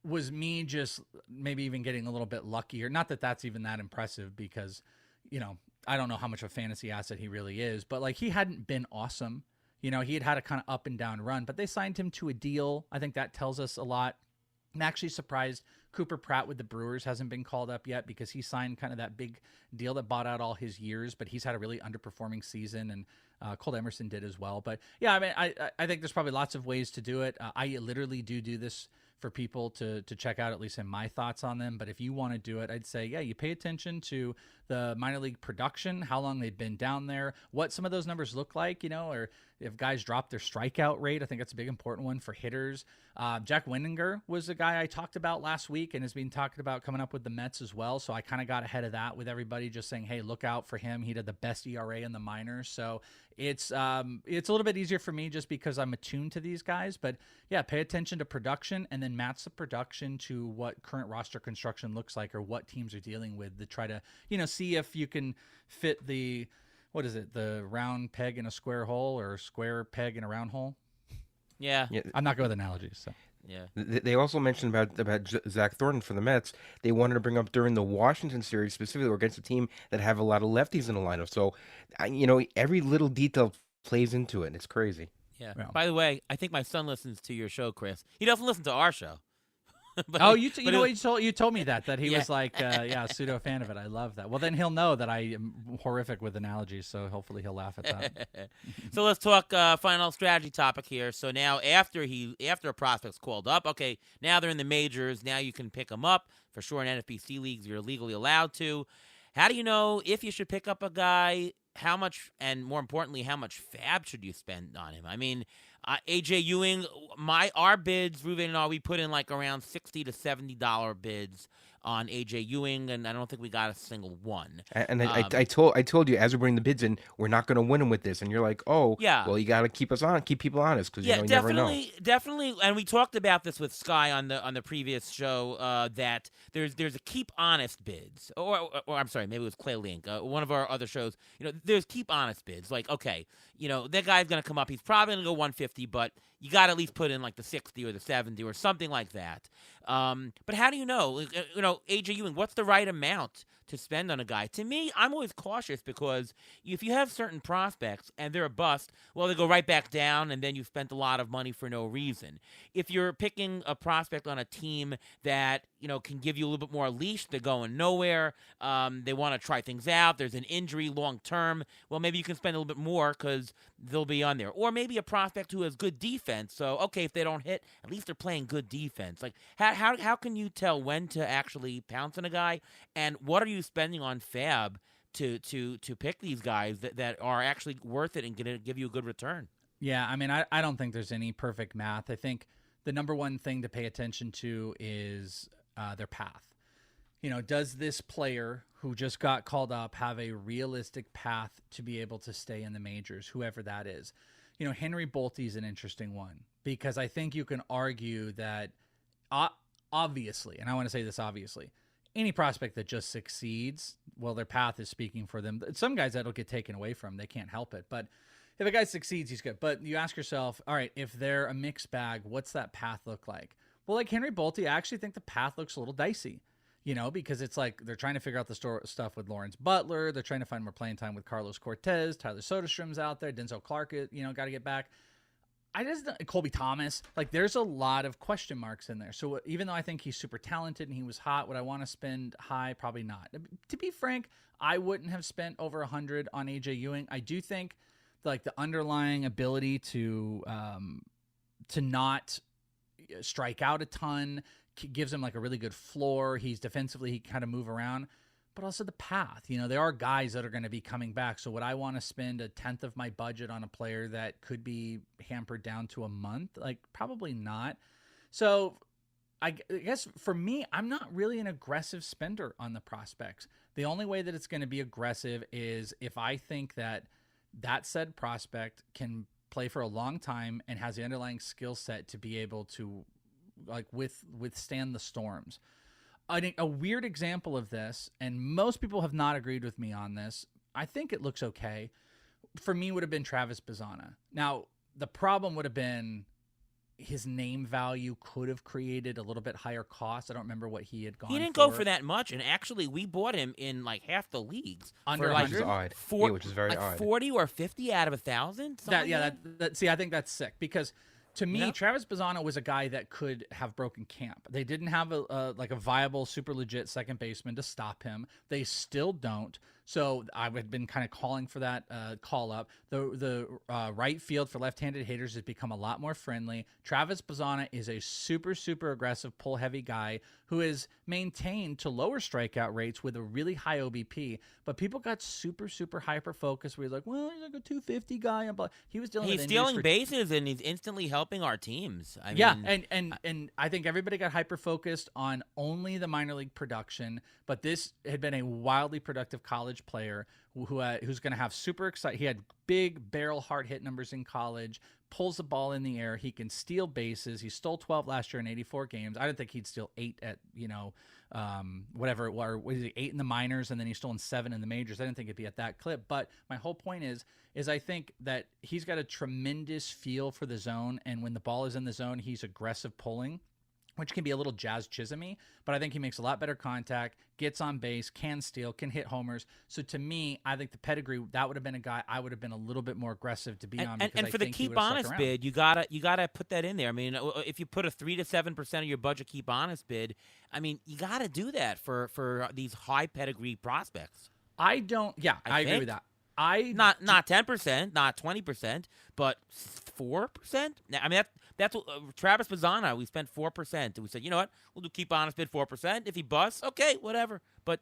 was me just maybe even getting a little bit luckier. Not that that's even that impressive because, I don't know how much of a fantasy asset he really is, but like he hadn't been awesome. He had a kind of up and down run, but they signed him to a deal. I think that tells us a lot. I'm actually surprised Cooper Pratt with the Brewers hasn't been called up yet because he signed kind of that big deal that bought out all his years, but he's had a really underperforming season, and Colt Emerson did as well. But yeah, I mean, I think there's probably lots of ways to do it. I literally do this for people to check out, at least in my thoughts on them. But if you want to do it, I'd say, yeah, you pay attention to the minor league production, how long they've been down there, what some of those numbers look like, or if guys drop their strikeout rate. I think that's a big important one for hitters. Jack Windinger was a guy I talked about last week and has been talking about coming up with the Mets as well. So I kind of got ahead of that with everybody, just saying, hey, look out for him. He did the best ERA in the minors. So it's a little bit easier for me just because I'm attuned to these guys. But yeah, pay attention to production and then match the production to what current roster construction looks like or what teams are dealing with to try to, see if you can fit the round peg in a square hole or square peg in a round hole. Yeah. I'm not good with analogies. So. Yeah. They also mentioned about Zach Thornton for the Mets. They wanted to bring up during the Washington series, specifically against a team that have a lot of lefties in the lineup. So, every little detail plays into it. It's crazy. Yeah. By the way, I think my son listens to your show, Chris. He doesn't listen to our show. You told me that he was like, a pseudo fan of it. I love that. Well, then he'll know that I am horrific with analogies, so hopefully he'll laugh at that. So let's talk final strategy topic here. So now after a prospect's called up, okay, now they're in the majors. Now you can pick them up for sure in NFBC leagues. You're legally allowed to. How do you know if you should pick up a guy? How much, and more importantly, how much fab should you spend on him? I mean, AJ Ewing, our bids, Ruven and I, we put in like around $60 to $70 bids on AJ Ewing, and I don't think we got a single one. And I told you as we bring the bids in, we're not going to win them with this, and you're like, oh, yeah. Well, you got to keep people honest because you never know. Definitely. And we talked about this with Sky on the previous show that there's a keep honest bids, or I'm sorry, maybe it was Clay Link, one of our other shows. There's keep honest bids. Like, okay, that guy's going to come up. He's probably going to go 150, but you got to at least put in like the 60 or the 70 or something like that. But how do you know? AJ Ewing, what's the right amount to spend on a guy? To me, I'm always cautious because if you have certain prospects and they're a bust, well, they go right back down and then you spent a lot of money for no reason. If you're picking a prospect on a team that, can give you a little bit more leash, they're going nowhere, they want to try things out, there's an injury long term, well, maybe you can spend a little bit more because they'll be on there. Or maybe a prospect who has good defense. So, okay, if they don't hit, at least they're playing good defense. Like, how can you tell when to actually pounce on a guy, and what are you spending on fab to pick these guys that are actually worth it and going to give you a good return? Yeah, I mean, I don't think there's any perfect math. I think the number one thing to pay attention to is their path. Does this player who just got called up have a realistic path to be able to stay in the majors, whoever that is? Henry Bolte is an interesting one because I think you can argue that obviously, and I want to say this obviously, any prospect that just succeeds, well, their path is speaking for them. Some guys that'll get taken away from, they can't help it. But if a guy succeeds, he's good. But you ask yourself, all right, if they're a mixed bag, what's that path look like? Well, like Henry Bolte, I actually think the path looks a little dicey. Because it's like they're trying to figure out the stuff with Lawrence Butler. They're trying to find more playing time with Carlos Cortez. Tyler Soderstrom's out there. Denzel Clark, got to get back. Colby Thomas. Like, there's a lot of question marks in there. So even though I think he's super talented and he was hot, would I want to spend high? Probably not. To be frank, I wouldn't have spent over 100 on AJ Ewing. I do think like the underlying ability to not strike out a ton gives him like a really good floor. He's defensively, he kind of move around, but also the path. There are guys that are going to be coming back. So would I want to spend a tenth of my budget on a player that could be hampered down to a month? Like, probably not. So I guess for me, I'm not really an aggressive spender on the prospects. The only way that it's going to be aggressive is if I think that said prospect can play for a long time and has the underlying skill set to be able to like withstand the storms. I think a weird example of this, and most people have not agreed with me on this, I think it looks okay, for me would have been Travis Bazzana. Now, the problem would have been his name value could have created a little bit higher cost. I don't remember what he had gone for. He didn't go for that much, and actually we bought him in like half the leagues. Under for like 100? Which is very odd. 40 or 50 out of 1,000? See, I think that's sick because to me, Yeah. Travis Bazzana was a guy that could have broken camp. They didn't have a viable, super legit second baseman to stop him. They still don't. So I had been kind of calling for that call up. The right field for left-handed hitters has become a lot more friendly. Travis Bazzana is a super, super aggressive, pull-heavy guy who is maintained to lower strikeout rates with a really high OBP. But people got super, super hyper-focused where he's like, well, he's like a 250 guy. And he was dealing He's with stealing bases, and he's instantly helping our teams. I mean, and I think everybody got hyper-focused on only the minor league production, but this had been a wildly productive college player who's going to have super exciting. He had big barrel hard hit numbers in college, pulls the ball in the air. He can steal bases. He stole 12 last year in 84 games. I didn't think he'd steal 8 at, whatever it was. Was he 8 in the minors and then he's stolen 7 in the majors? I didn't think it'd be at that clip. But my whole point is I think that he's got a tremendous feel for the zone. And when the ball is in the zone, he's aggressive pulling, which can be a little Jazz Chisholm-y, but I think he makes a lot better contact, gets on base, can steal, can hit homers. So to me, I think the pedigree, that would have been a guy I would have been a little bit more aggressive to be on. And for the keep honest bid, you gotta put that in there. I mean, if you put a 3 to 7% of your budget keep honest bid, I mean, you gotta do that for these high pedigree prospects. I agree with that. Not 10%, not 20%, but 4%. I mean, that's what Travis Bazzana. We spent 4%. We said, you know what, we'll do keep honest bid 4%. If he busts, okay, whatever. But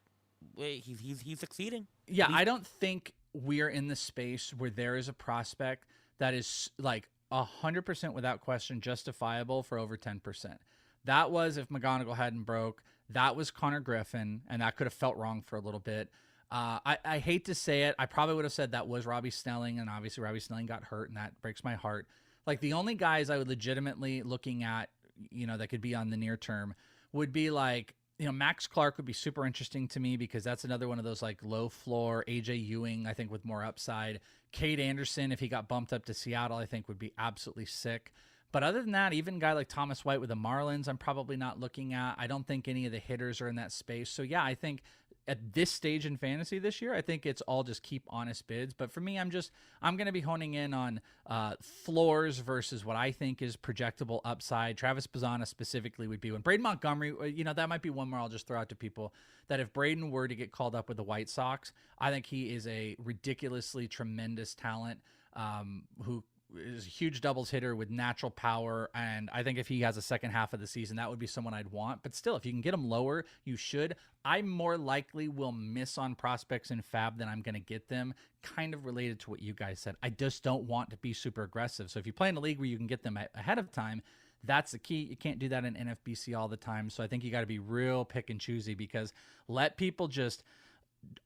he's succeeding. Yeah, I don't think we're in the space where there is a prospect that is like 100% without question justifiable for over 10%. That was if McGonigal hadn't broke. That was Connor Griffin, and that could have felt wrong for a little bit. I hate to say it. I probably would have said that was Robbie Snelling, and obviously Robbie Snelling got hurt, and that breaks my heart. Like, the only guys I would legitimately looking at, that could be on the near term would be like, Max Clark would be super interesting to me because that's another one of those like low floor AJ Ewing, I think, with more upside. Cade Anderson, if he got bumped up to Seattle, I think would be absolutely sick. But other than that, even a guy like Thomas White with the Marlins, I'm probably not looking at. I don't think any of the hitters are in that space. So yeah, I think at this stage in fantasy this year, I think it's all just keep honest bids. But for me, I'm going to be honing in on floors versus what I think is projectable upside. Travis Bazzana specifically would be one. Braden Montgomery, that might be one more I'll just throw out to people, that if Braden were to get called up with the White Sox, I think he is a ridiculously tremendous talent who is a huge doubles hitter with natural power, and I think if he has a second half of the season, that would be someone I'd want. But still, if you can get him lower, you should. I more likely will miss on prospects in Fab than I'm going to get them, kind of related to what you guys said. I just don't want to be super aggressive. So if you play in a league where you can get them ahead of time, That's the key. You can't do that in NFBC all the time. So I think you got to be real pick and choosy, because let people just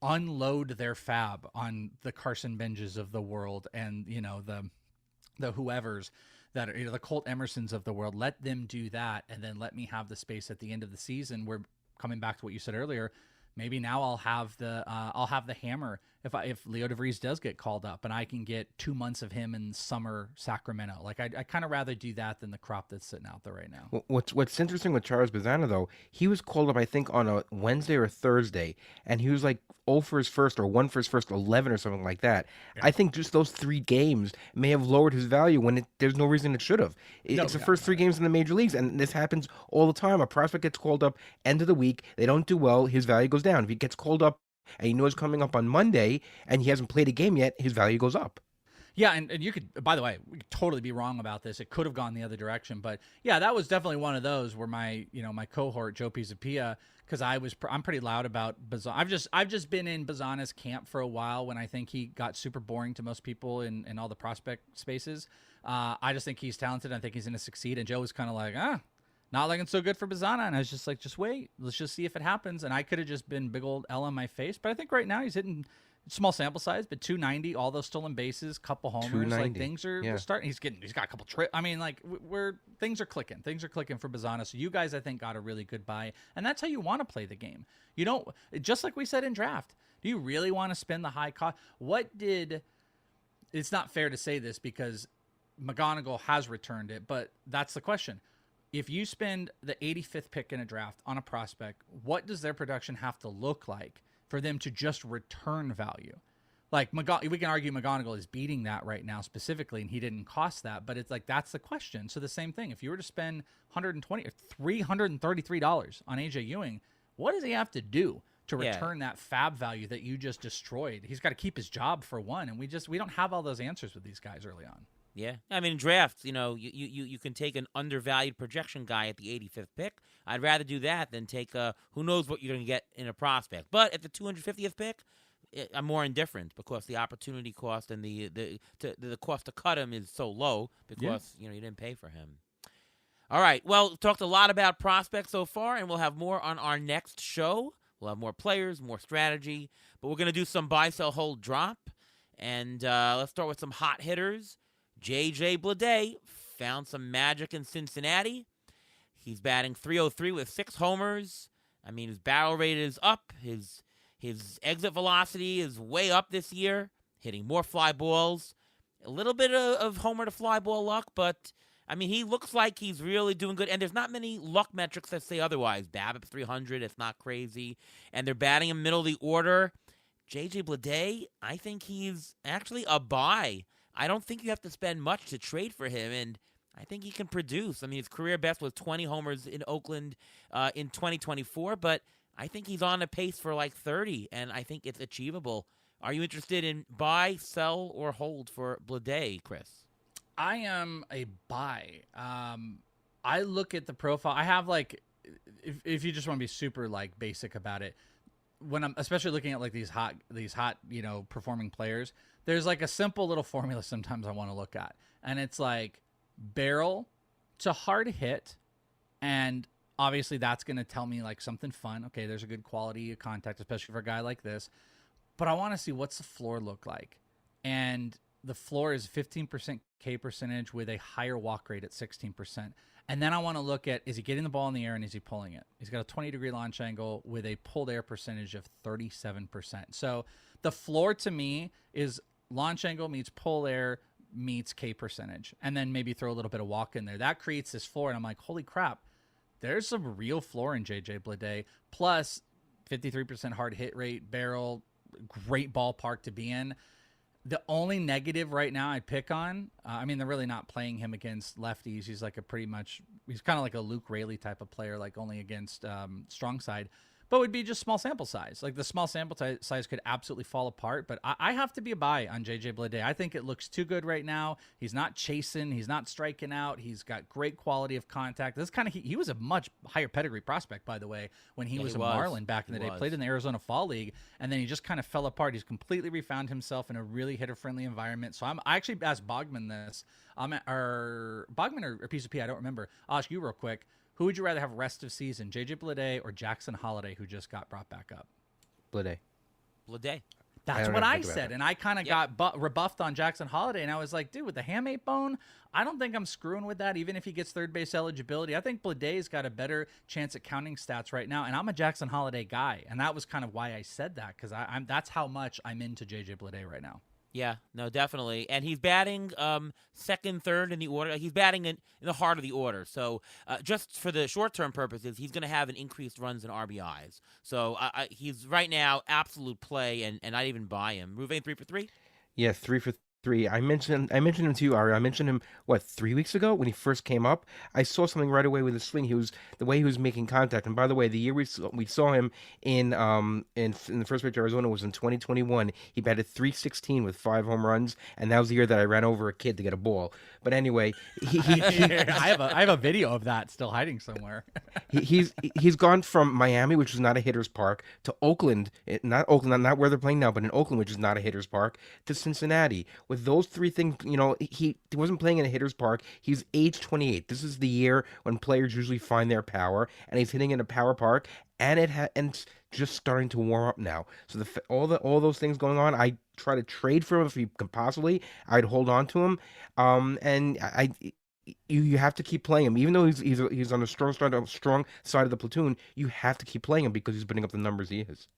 unload their fab on the Carson Benjes of the world, and the whoever's that are, the Colt Emersons of the world. Let them do that, and then let me have the space at the end of the season. We're coming back to what you said earlier. Maybe now I'll have the hammer if Leo DeVries does get called up, and I can get 2 months of him in summer Sacramento. Like I kind of rather do that than the crop that's sitting out there right now. What's interesting with Charles Bazzana, though, he was called up, I think, on a Wednesday or Thursday, and he was like 0 for his first or 1 for his first 11 or something like that. Yeah. I think just those 3 games may have lowered his value when there's no reason it should have. It's the first 3 games in the major leagues, and this happens all the time. A prospect gets called up end of the week, they don't do well, his value goes down. If he gets called up and he knows coming up on Monday and he hasn't played a game yet, his value goes up. Yeah, and you could, by the way, we could totally be wrong about this. It could have gone the other direction, but yeah, that was definitely one of those where my cohort Joe Pisapia, because I'm pretty loud about Bazzana. I've just been in Bazzana's camp for a while when I think he got super boring to most people in all the prospect spaces. I just think he's talented. I think he's going to succeed. And Joe was kind of like, not looking so good for Bazzana. And I was just like, just wait. Let's just see if it happens. And I could have just been big old L on my face. But I think right now he's hitting small sample size, but 290, all those stolen bases, couple homers. Like things are starting. He's got a couple trips. I mean, like things are clicking. Things are clicking for Bazzana. So you guys, I think, got a really good buy. And that's how you want to play the game. You don't, just like we said in draft, do you really want to spend the high cost? It's not fair to say this because McGonigal has returned it, but that's the question. If you spend the 85th pick in a draft on a prospect, what does their production have to look like for them to just return value? Like we can argue McGonigal is beating that right now specifically, and he didn't cost that, but it's like that's the question. So the same thing, if you were to spend $120 or $333 on AJ Ewing, what does he have to do to return that fab value that you just destroyed? He's got to keep his job for one, and we don't have all those answers with these guys early on. Yeah, I mean, drafts, you can take an undervalued projection guy at the 85th pick. I'd rather do that than take who knows what you're going to get in a prospect. But at the 250th pick, I'm more indifferent because the opportunity cost and the cost to cut him is so low because you didn't pay for him. All right, well, talked a lot about prospects so far, and we'll have more on our next show. We'll have more players, more strategy, but we're going to do some buy, sell, hold, drop, and let's start with some hot hitters. J.J. Bleday found some magic in Cincinnati. He's batting .303 with 6 homers. I mean, his barrel rate is up. His exit velocity is way up this year, hitting more fly balls. A little bit of homer to fly ball luck, but, I mean, he looks like he's really doing good. And there's not many luck metrics that say otherwise. BABIP 300, it's not crazy. And they're batting him middle of the order. J.J. Bleday, I think he's actually a buy. I don't think you have to spend much to trade for him, and I think he can produce. I mean, his career best was 20 homers in Oakland in 2024, but I think he's on a pace for like 30, and I think it's achievable. Are you interested in buy, sell, or hold for Bleday, Chris? I am a buy. I look at the profile. I have if you just want to be super basic about it, when I'm especially looking at these hot performing players, there's a simple little formula sometimes I want to look at, and it's barrel to hard hit, and obviously that's going to tell me something fun. Okay, there's a good quality of contact, especially for a guy like this, but I want to see what's the floor look like, and the floor is 15% K percentage with a higher walk rate at 16%. And then I want to look at, is he getting the ball in the air and is he pulling it? He's got a 20-degree launch angle with a pulled air percentage of 37%. So the floor to me is launch angle meets pull air meets K percentage. And then maybe throw a little bit of walk in there. That creates this floor. And I'm like, holy crap, there's some real floor in J.J. Bleday. Plus 53% hard hit rate, barrel, great ballpark to be in. The only negative right now I'd pick on, they're really not playing him against lefties. He's he's kind of like a Luke Raley type of player, only against strong side. but it would be just small sample size. Like the small sample size could absolutely fall apart. But I have to be a buy on JJ Bleday. I think it looks too good right now. He's not chasing. He's not striking out. He's got great quality of contact. This kind of he was a much higher pedigree prospect, by the way, when he was a Marlin back in the day. Played in the Arizona Fall League, and then he just kind of fell apart. He's completely refound himself in a really hitter-friendly environment. So I actually asked Bogman this. Or Bogman or Piece of P, I don't remember. I'll ask you real quick. Who would you rather have rest of season, JJ Bleday or Jackson Holiday, who just got brought back up? Bleday. That's what I said, and I kind of got rebuffed on Jackson Holiday, and I was like, dude, with the hamate bone, I don't think I'm screwing with that, even if he gets third base eligibility. I think Bleday's got a better chance at counting stats right now, and I'm a Jackson Holiday guy, and that was kind of why I said that, because that's how much I'm into JJ Bleday right now. Yeah, no, definitely. And he's batting second, third in the order. He's batting in the heart of the order. So just for the short-term purposes, he's going to have an increased runs and RBIs. So he's right now absolute play, and I'd even buy him. Ruvain 3 for 3? Yeah, 3 for 3. I mentioned him to you, Ari. I mentioned him 3 weeks ago when he first came up. I saw something right away with his swing. The way he was making contact. And by the way, the year we saw him in the first pitch Arizona was in 2021. He batted .316 with 5 home runs, and that was the year that I ran over a kid to get a ball. But anyway, I have a video of that still hiding somewhere. he's gone from Miami, which is not a hitter's park, to Oakland, not where they're playing now, but in Oakland, which is not a hitter's park, to Cincinnati. With those three things, he wasn't playing in a hitter's park. He's age 28. This is the year when players usually find their power, and he's hitting in a power park, and it's just starting to warm up now. So all those things going on, I try to trade for him if you can possibly. I'd hold on to him, and you have to keep playing him, even though he's on the strong side of the platoon. You have to keep playing him because he's putting up the numbers he is.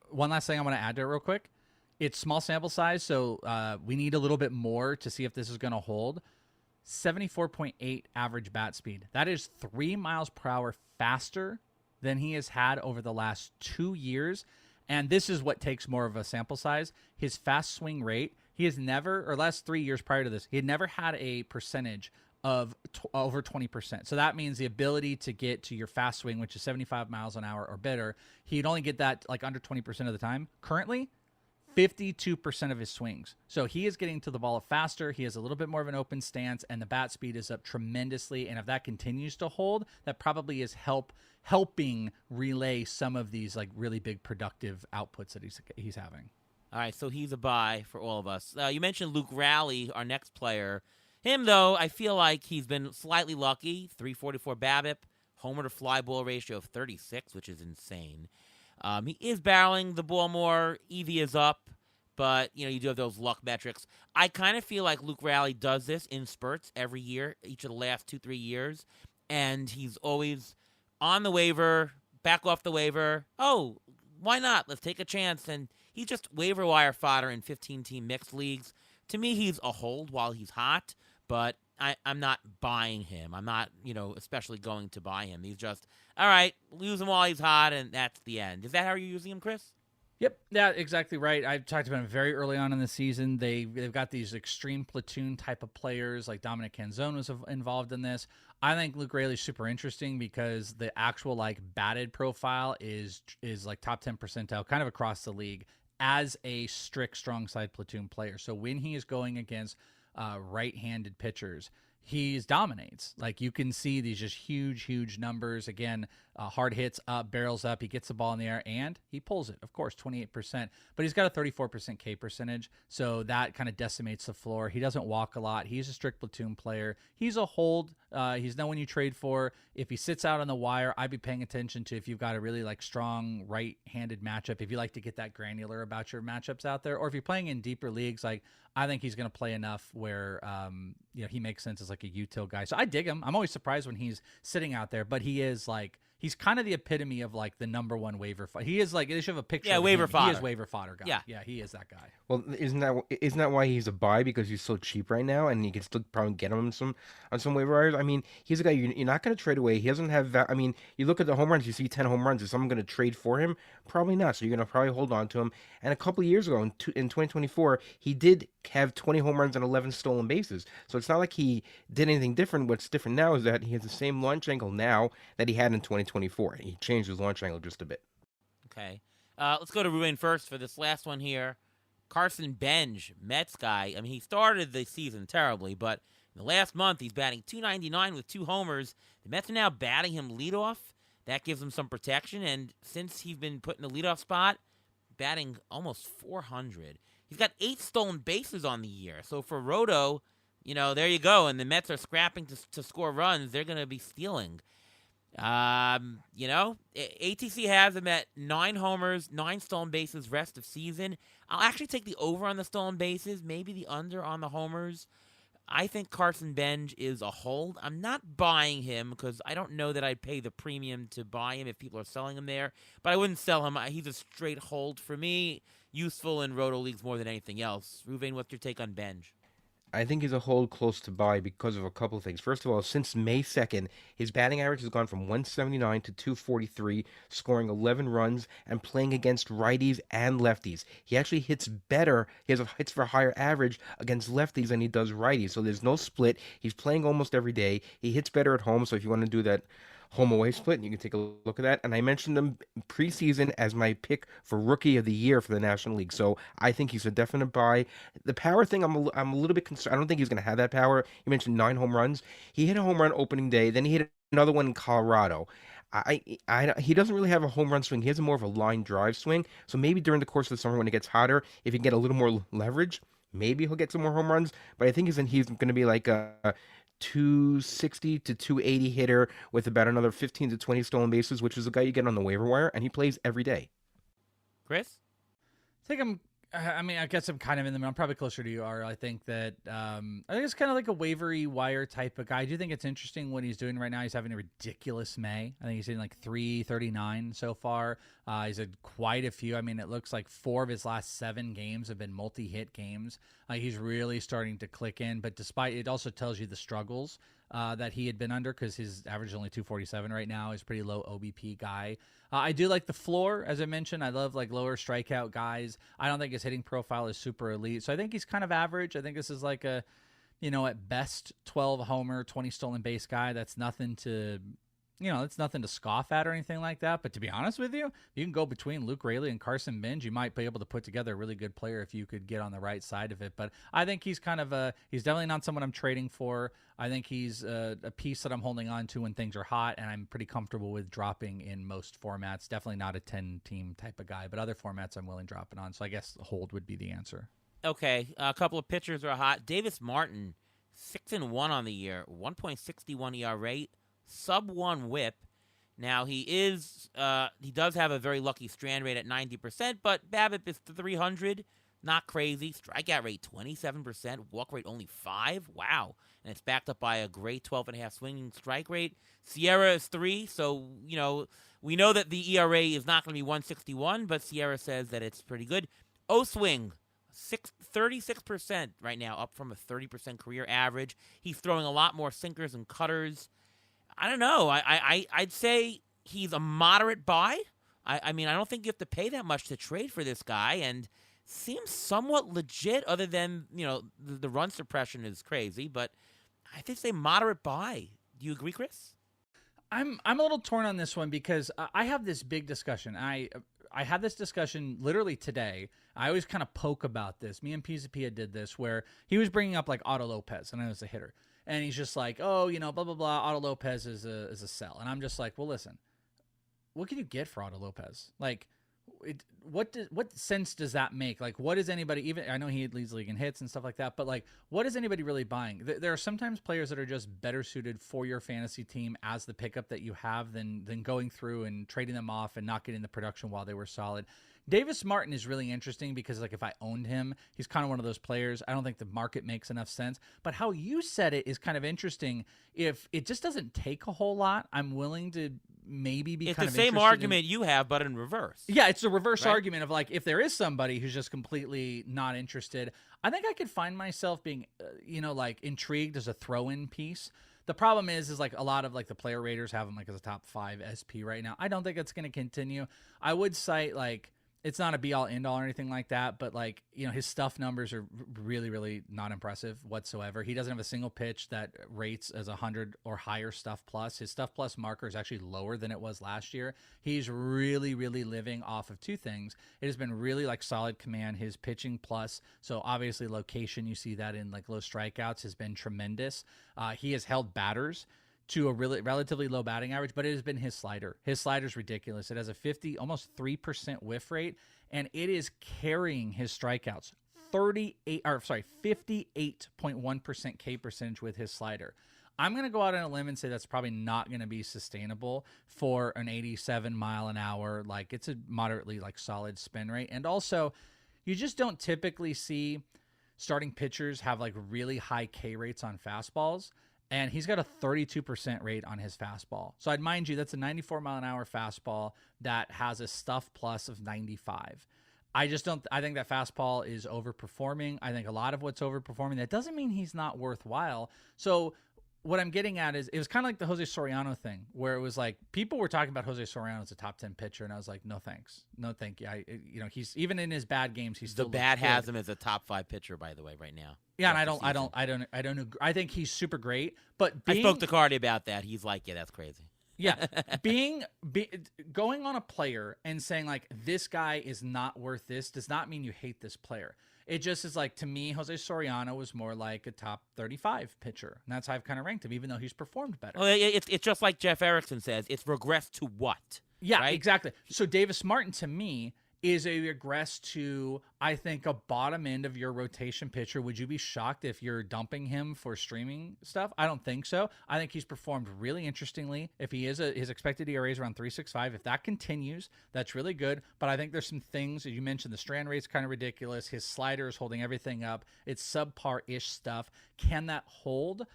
One last thing I want to add to it real quick. It's small sample size, so we need a little bit more to see if this is going to hold. 74.8 average bat speed. That is 3 miles per hour faster than he has had over the last 2 years. And this is what takes more of a sample size. His fast swing rate, he has never, or last 3 years prior to this, he had never had a percentage of over 20%. So that means the ability to get to your fast swing, which is 75 miles an hour or better, he'd only get that like under 20% of the time. Currently, 52% of his swings. So he is getting to the ball faster. He has a little bit more of an open stance, and the bat speed is up tremendously. And if that continues to hold, that probably is helping relay some of these like really big productive outputs that he's having. All right, so he's a buy for all of us. You mentioned Luke Raleigh, our next player. Him, though, I feel like he's been slightly lucky. 344 BABIP, homer to fly ball ratio of 36, which is insane. He is barreling the ball more. EV is up, but, you do have those luck metrics. I kind of feel like Luke Raleigh does this in spurts every year, each of the last 2-3 years, and he's always on the waiver, back off the waiver. Oh, why not? Let's take a chance. And he's just waiver wire fodder in 15-team mixed leagues. To me, he's a hold while he's hot, but I'm not buying him. I'm not, especially going to buy him. He's just, all right, use him while he's hot, and that's the end. Is that how you're using him, Chris? Yep, yeah, exactly right. I talked about him very early on in the season. They've got these extreme platoon type of players, like Dominic Canzone was involved in this. I think Luke Raley's super interesting because the actual like batted profile is like top 10 percentile, kind of across the league as a strict strong side platoon player. So when he is going against right-handed pitchers, he dominates. Like you can see these just huge numbers. Again, hard hits up, barrels up. He gets the ball in the air and he pulls it. Of course, 28%, but he's got a 34% K percentage. So that kind of decimates the floor. He doesn't walk a lot. He's a strict platoon player. He's a hold. He's no one you trade for. If he sits out on the wire, I'd be paying attention to if you've got a really like strong right-handed matchup. If you like to get that granular about your matchups out there, or if you're playing in deeper leagues, like I think he's going to play enough where he makes sense as like a util guy. So I dig him. I'm always surprised when he's sitting out there, but he is like he's kind of the epitome of like the number one waiver. He is like they should have a picture. Yeah, of waiver him. fodder. He is waiver fodder guy. Yeah, he is that guy. Well, isn't that why he's a buy, because he's so cheap right now, and you can still probably get him on some waiver wires. I mean, he's a guy you're not going to trade away. He doesn't have that. I mean, you look at the home runs, you see 10 home runs. Is someone going to trade for him? Probably not. So you're going to probably hold on to him. And a couple of years ago, in 2024, he did have 20 home runs and 11 stolen bases. So it's not like he did anything different. What's different now is that he has the same launch angle now that he had in 2024. He changed his launch angle just a bit. Okay. Let's go to Ruin first for this last one here. Carson Benj, Mets guy. I mean, he started the season terribly, but in the last month, he's batting .299 with 2 homers. The Mets are now batting him leadoff. That gives him some protection, and since he's been put in the leadoff spot, batting almost .400. He's got 8 stolen bases on the year. So for Roto, there you go. And the Mets are scrapping to score runs. They're going to be stealing. ATC has him at 9 homers, 9 stolen bases rest of season. I'll actually take the over on the stolen bases, maybe the under on the homers. I think Carson Benj is a hold. I'm not buying him because I don't know that I'd pay the premium to buy him if people are selling him there. But I wouldn't sell him. He's a straight hold for me. Useful in Roto leagues more than anything else. Ruvain, what's your take on Benj? I think he's a hold close to buy because of a couple of things. First of all, since May 2nd, his batting average has gone from 179 to 243, scoring 11 runs and playing against righties and lefties. He actually hits better. He has hits for a higher average against lefties than he does righties. So there's no split. He's playing almost every day. He hits better at home. So if you want to do that home away split, you can take a look at that. And I mentioned him preseason as my pick for rookie of the year for the National League. So I think he's a definite buy. The power thing, I'm a little bit concerned. I don't think he's going to have that power. You mentioned 9 home runs. He hit a home run opening day. Then he hit another one in Colorado. He doesn't really have a home run swing. He has more of a line drive swing. So maybe during the course of the summer when it gets hotter, if he can get a little more leverage, maybe he'll get some more home runs. But I think he's going to be like a 260 to 280 hitter with about another 15 to 20 stolen bases, which is a guy you get on the waiver wire, and he plays every day. Chris? I guess I'm kind of in the middle. I'm probably closer to you are. I think that I think it's kind of like a wavery wire type of guy. I do think it's interesting what he's doing right now. He's having a ridiculous May. I think he's hitting like 339 so far. He's had quite a few. I mean, it looks like 4 of his last 7 games have been multi-hit games. He's really starting to click in, but despite it also tells you the struggles that he had been under because his average is only 247 right now. He's a pretty low OBP guy. I do like the floor, as I mentioned. I love like lower strikeout guys. I don't think his hitting profile is super elite. So I think he's kind of average. I think this is like a, at best 12 homer, 20 stolen base guy. That's nothing to, it's nothing to scoff at or anything like that. But to be honest with you, you can go between Luke Raley and Carson Benj. You might be able to put together a really good player if you could get on the right side of it. But I think he's kind of he's definitely not someone I'm trading for. I think he's a piece that I'm holding on to when things are hot, and I'm pretty comfortable with dropping in most formats. Definitely not a 10-team type of guy, but other formats I'm willing dropping on. So I guess hold would be the answer. Okay, a couple of pitchers are hot. Davis Martin, 6-1 on the year, 1.61 ERA, sub-1 WHIP. Now he does have a very lucky strand rate at 90%, but BABIP is 300. Not crazy. Strikeout rate 27%. Walk rate only 5. Wow. And it's backed up by a great 12.5 swinging strike rate. Sierra is 3. So, we know that the ERA is not going to be 161, but Sierra says that it's pretty good. O-swing, 36% right now, up from a 30% career average. He's throwing a lot more sinkers and cutters. I don't know. I'd say he's a moderate buy. I mean, I don't think you have to pay that much to trade for this guy, and seems somewhat legit other than, the run suppression is crazy, but I think say moderate buy. Do you agree, Chris? I'm a little torn on this one because I have this big discussion. I had this discussion literally today. I always kind of poke about this. Me and Pizapia did this where he was bringing up like Otto Lopez, and I was a hitter. And he's just like, oh, blah, blah, blah. Otto Lopez is a sell. And I'm just like, well, listen, what can you get for Otto Lopez? Like, what sense does that make? Like, what is anybody, even, I know he leads league in hits and stuff like that, but like, what is anybody really buying? There are sometimes players that are just better suited for your fantasy team as the pickup that you have than going through and trading them off and not getting the production while they were solid. Davis Martin is really interesting because, like, if I owned him, he's kind of one of those players. I don't think the market makes enough sense. But how you said it is kind of interesting. If it just doesn't take a whole lot, I'm willing to maybe be it's kind of the same interested argument you have, but in reverse. Yeah, it's a reverse right? argument of, like, if there is somebody who's just completely not interested, I think I could find myself being, like, intrigued as a throw-in piece. The problem is like a lot of like the player raters have him like as a top 5 SP right now. I don't think it's going to continue. I would cite like It's not a be all end all or anything like that, but like, his stuff numbers are really, really not impressive whatsoever. He doesn't have a single pitch that rates as 100 or higher stuff plus. His stuff plus marker is actually lower than it was last year. He's really, really living off of two things. It has been really like solid command. His pitching plus, so obviously location, you see that in like low strikeouts, has been tremendous. He has held batters to a really relatively low batting average, but it has been his slider. His slider's ridiculous. It has a almost 3% whiff rate, and it is carrying his strikeouts. 58.1% K percentage with his slider. I'm going to go out on a limb and say that's probably not going to be sustainable for an 87 mile an hour. Like, it's a moderately like solid spin rate. And also, you just don't typically see starting pitchers have like really high K rates on fastballs. And he's got a 32% rate on his fastball. So I'd mind you, that's a 94 mile an hour fastball that has a stuff plus of 95. I think that fastball is overperforming. I think a lot of what's overperforming, that doesn't mean he's not worthwhile. So what I'm getting at is, it was kind of like the Jose Soriano thing, where it was like people were talking about Jose Soriano as a top 10 pitcher, and I was like, no thanks, no thank you. He's, even in his bad games, he's still the bat has him as a top 5 pitcher, by the way, right now. Yeah, and I don't agree. I think he's super great, but I spoke to Cardi about that. He's like, yeah, that's crazy. Yeah, going on a player and saying like, this guy is not worth this does not mean you hate this player. It just is like, to me, Jose Soriano was more like a top 35 pitcher. And that's how I've kind of ranked him, even though he's performed better. Well, it's just like Jeff Erickson says, it's regressed to what? Yeah, right? Exactly. So Davis Martin, to me, is a regress to, I think, a bottom end of your rotation pitcher. Would you be shocked if you're dumping him for streaming stuff? I don't think so. I think he's performed really interestingly. If he is his expected ERA is around 3.65. If that continues, that's really good. But I think there's some things, as you mentioned, the strand rate's kind of ridiculous. His slider is holding everything up. It's subpar-ish stuff. Can that hold?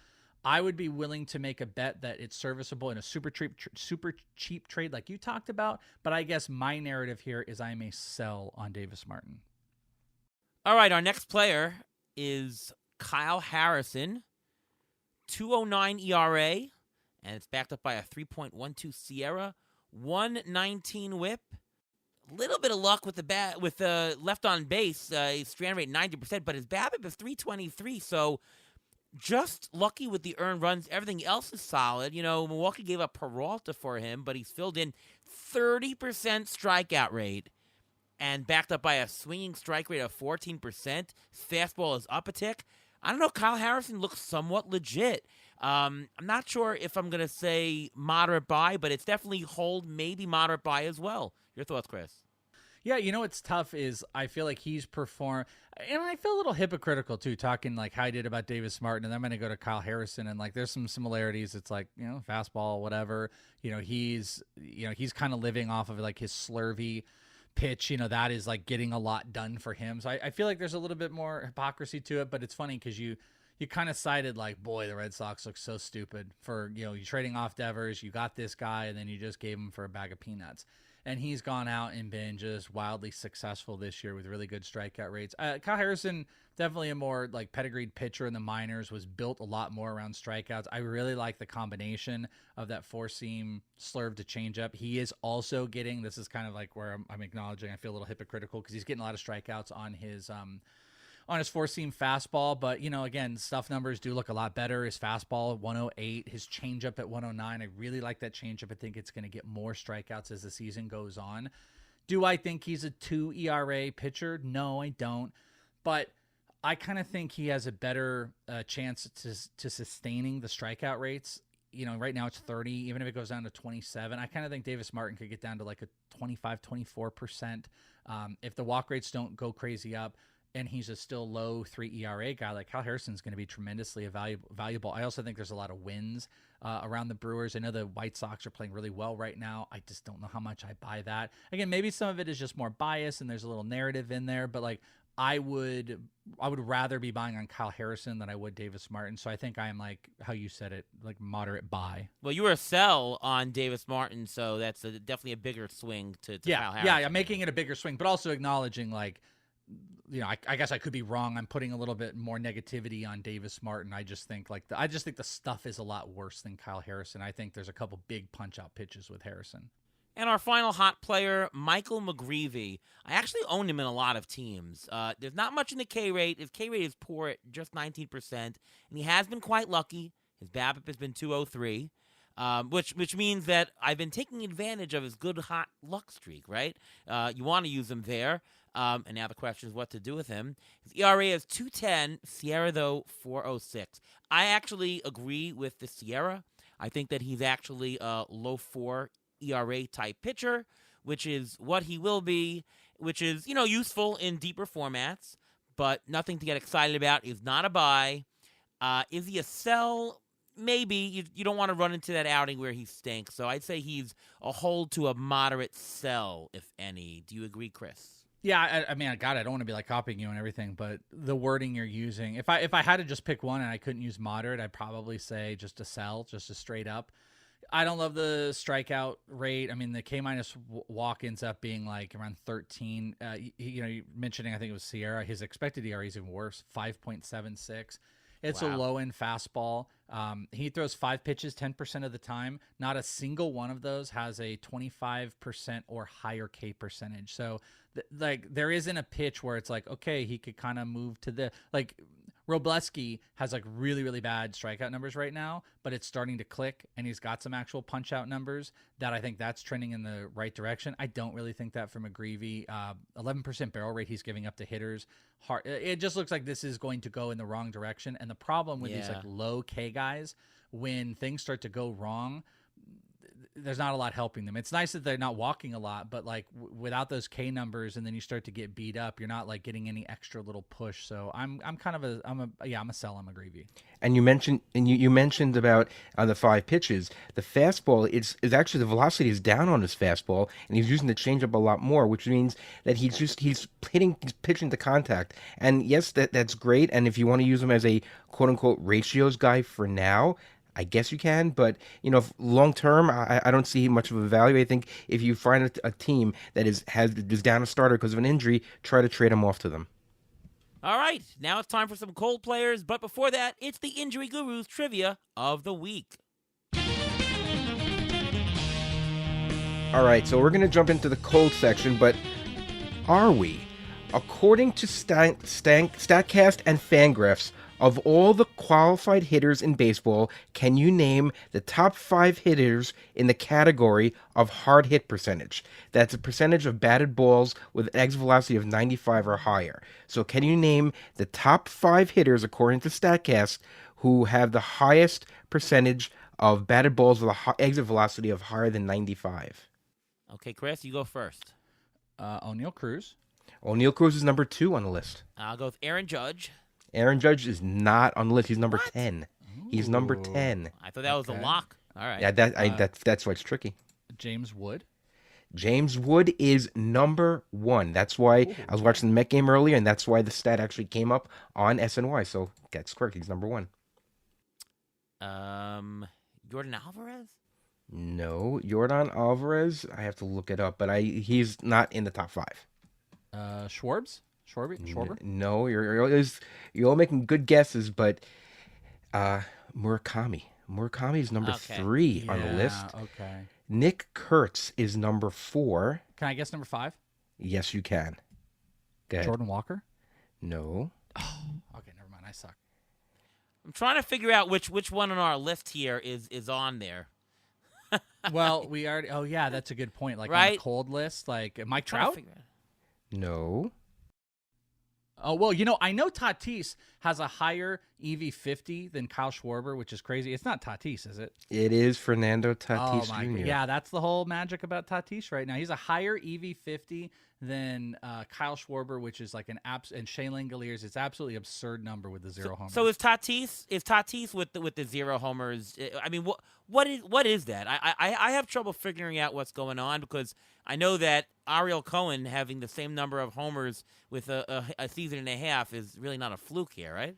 I would be willing to make a bet that it's serviceable in a super cheap trade like you talked about, but I guess my narrative here is I may sell on Davis Martin. All right, our next player is Kyle Harrison, 2.09 ERA, and it's backed up by a 3.12 Sierra, 119 WHIP. A little bit of luck with the left on base, his strand rate 90%, but his BABIP is 323, so just lucky with the earned runs. Everything else is solid. Milwaukee gave up Peralta for him, but he's filled in 30% strikeout rate and backed up by a swinging strike rate of 14%. His fastball is up a tick. I don't know. Kyle Harrison looks somewhat legit. I'm not sure if I'm going to say moderate buy, but it's definitely hold, maybe moderate buy as well. Your thoughts, Chris? Yeah, what's tough is I feel like he's performed, and I feel a little hypocritical too, talking like how I did about Davis Martin, and I'm going to go to Kyle Harrison, and like there's some similarities. It's like, fastball, whatever. He's kind of living off of like his slurvy pitch. That is like getting a lot done for him. So I feel like there's a little bit more hypocrisy to it, but it's funny because you kind of cited like, boy, the Red Sox look so stupid for, you're trading off Devers, you got this guy, and then you just gave him for a bag of peanuts. And he's gone out and been just wildly successful this year with really good strikeout rates. Kyle Harrison, definitely a more like pedigreed pitcher in the minors, was built a lot more around strikeouts. I really like the combination of that four-seam slurve to changeup. He is also getting, this is kind of like where I'm acknowledging I feel a little hypocritical because he's getting a lot of strikeouts on his four-seam fastball, but, again, stuff numbers do look a lot better. His fastball at 108, his changeup at 109. I really like that changeup. I think it's going to get more strikeouts as the season goes on. Do I think he's a 2 ERA pitcher? No, I don't. But I kind of think he has a better chance to sustaining the strikeout rates. Right now it's 30, even if it goes down to 27. I kind of think Davis Martin could get down to like a 25, 24%. If the walk rates don't go crazy up, and he's a still low 3 ERA guy, like Kyle Harrison's going to be tremendously valuable. I also think there's a lot of wins around the Brewers. I know the White Sox are playing really well right now. I just don't know how much I buy that. Again, maybe some of it is just more bias and there's a little narrative in there, but like I would rather be buying on Kyle Harrison than I would Davis Martin. So I think I am, like how you said it, like moderate buy. Well, you were a sell on Davis Martin, so that's definitely a bigger swing to Kyle Harrison. Yeah, I'm making it a bigger swing, but also acknowledging like, I guess I could be wrong. I'm putting a little bit more negativity on Davis Martin. I just think the stuff is a lot worse than Kyle Harrison. I think there's a couple big punch out pitches with Harrison. And our final hot player, Michael McGreevy. I actually own him in a lot of teams. There's not much in the K rate. His K rate is poor at just 19%, and he has been quite lucky. His BABIP has been 203, which means that I've been taking advantage of his good hot luck streak, right? You want to use him there. And now the question is what to do with him. His ERA is 2.10, Sierra, though, 4.06. I actually agree with the Sierra. I think that he's actually a low 4 ERA type pitcher, which is what he will be, which is, useful in deeper formats, but nothing to get excited about. Is not a buy. Is he a sell? Maybe. You don't want to run into that outing where he stinks. So I'd say he's a hold to a moderate sell, if any. Do you agree, Chris? Yeah, I mean, God, I don't want to be like copying you and everything, but the wording you're using, if I had to just pick one and I couldn't use moderate, I'd probably say just a sell, just a straight up. I don't love the strikeout rate. I mean, the K minus walk ends up being like around 13. You mentioning, I think it was Sierra. His expected ERA is even worse, 5.76. It's a low end fastball. He throws 5 pitches 10% of the time. Not a single one of those has a 25% or higher K percentage. So there isn't a pitch where it's like, okay, he could kind of move to the Robleski has like really, really bad strikeout numbers right now, but it's starting to click and he's got some actual punch out numbers that I think that's trending in the right direction. I don't really think that from McGreevy. 11% barrel rate he's giving up to hitters. It just looks like this is going to go in the wrong direction. And the problem with these like low K guys, when things start to go wrong, there's not a lot helping them. It's nice that they're not walking a lot, but like without those K numbers and then you start to get beat up, you're not like getting any extra little push. So I'm a sell on McGreevy. And you mentioned about the 5 pitches. The fastball is actually, the velocity is down on his fastball, and he's using the changeup a lot more, which means that he's pitching to contact. And yes, that's great. And if you want to use him as a quote unquote ratios guy for now, I guess you can, but long term, I don't see much of a value. I think if you find a team that is down a starter because of an injury, try to trade him off to them. All right, now it's time for some cold players, but before that, it's the Injury Gurus trivia of the week. All right, so we're going to jump into the cold section, but are we? According to StatCast and Fangraphs, of all the qualified hitters in baseball, can you name the top 5 hitters in the category of hard hit percentage? That's a percentage of batted balls with an exit velocity of 95 or higher. So can you name the top 5 hitters, according to StatCast, who have the highest percentage of batted balls with an exit velocity of higher than 95? Okay, Chris, you go first. O'Neal Cruz. O'Neal Cruz is number 2 on the list. I'll go with Aaron Judge. Aaron Judge is not on the list. He's number 10. He's number 10. I thought that was a lock. All right. Yeah, that's why it's tricky. James Wood. James Wood is number 1. That's why I was watching the Met game earlier, and that's why the stat actually came up on SNY. So that's correct. He's number 1. Jordan Alvarez? No, Jordan Alvarez. I have to look it up, but he's not in the top 5. Schwarber? No, you're all making good guesses, but Murakami. Murakami is number 3 on the list. Okay. Nick Kurtz is number 4. Can I guess number 5? Yes, you can. Go ahead. Jordan Walker? No. Oh, okay, never mind. I suck. I'm trying to figure out which one on our list here is on there. Well, we already. Oh, yeah, that's a good point. Like on Right? the cold list, like Mike Trying to Trout. figure it out. No. Oh, well, I know Tatis has a higher EV50 than Kyle Schwarber, which is crazy. It's not Tatis, is it? It is Fernando Tatis Oh, my Jr. God. Yeah, that's the whole magic about Tatis right now. He's a higher EV50 than Kyle Schwarber, which is like and Shane Langoliers. It's absolutely absurd number with the 0 homers. So is Tatis with the 0 homers? I mean, what is that? I have trouble figuring out what's going on because I know that Ariel Cohen having the same number of homers with a season and a half is really not a fluke here, right?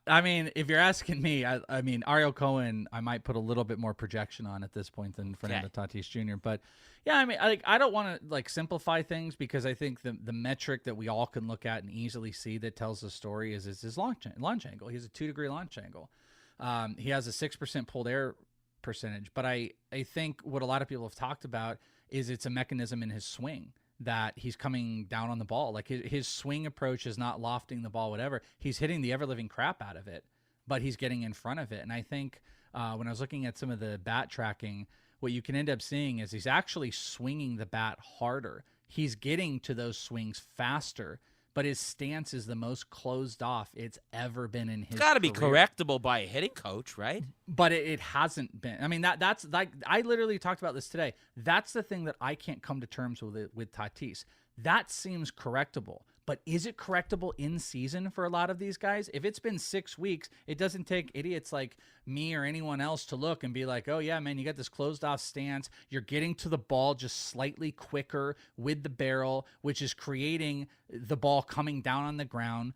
I mean, if you're asking me, I mean, Ariel Cohen, I might put a little bit more projection on at this point than Fernando Tatis Jr. But yeah, I mean, I don't want to simplify things because I think the metric that we all can look at and easily see that tells the story is his launch angle. He has a 2-degree launch angle. He has a 6% pulled air percentage. But I think what a lot of people have talked about is it's a mechanism in his swing that he's coming down on the ball. Like his swing approach is not lofting the ball, whatever. He's hitting the ever-living crap out of it, but he's getting in front of it. And I think when I was looking at some of the bat tracking, what you can end up seeing is he's actually swinging the bat harder. He's getting to those swings faster, but his stance is the most closed off it's ever been in his It's got to be career. correctable by a hitting coach, right? But it hasn't been. I mean, that's like, I literally talked about this today. That's the thing that I can't come to terms with Tatis. That seems correctable. But is it correctable in season for a lot of these guys? If it's been 6 weeks, it doesn't take idiots like me or anyone else to look and be like, oh, yeah, man, you got this closed off stance. You're getting to the ball just slightly quicker with the barrel, which is creating the ball coming down on the ground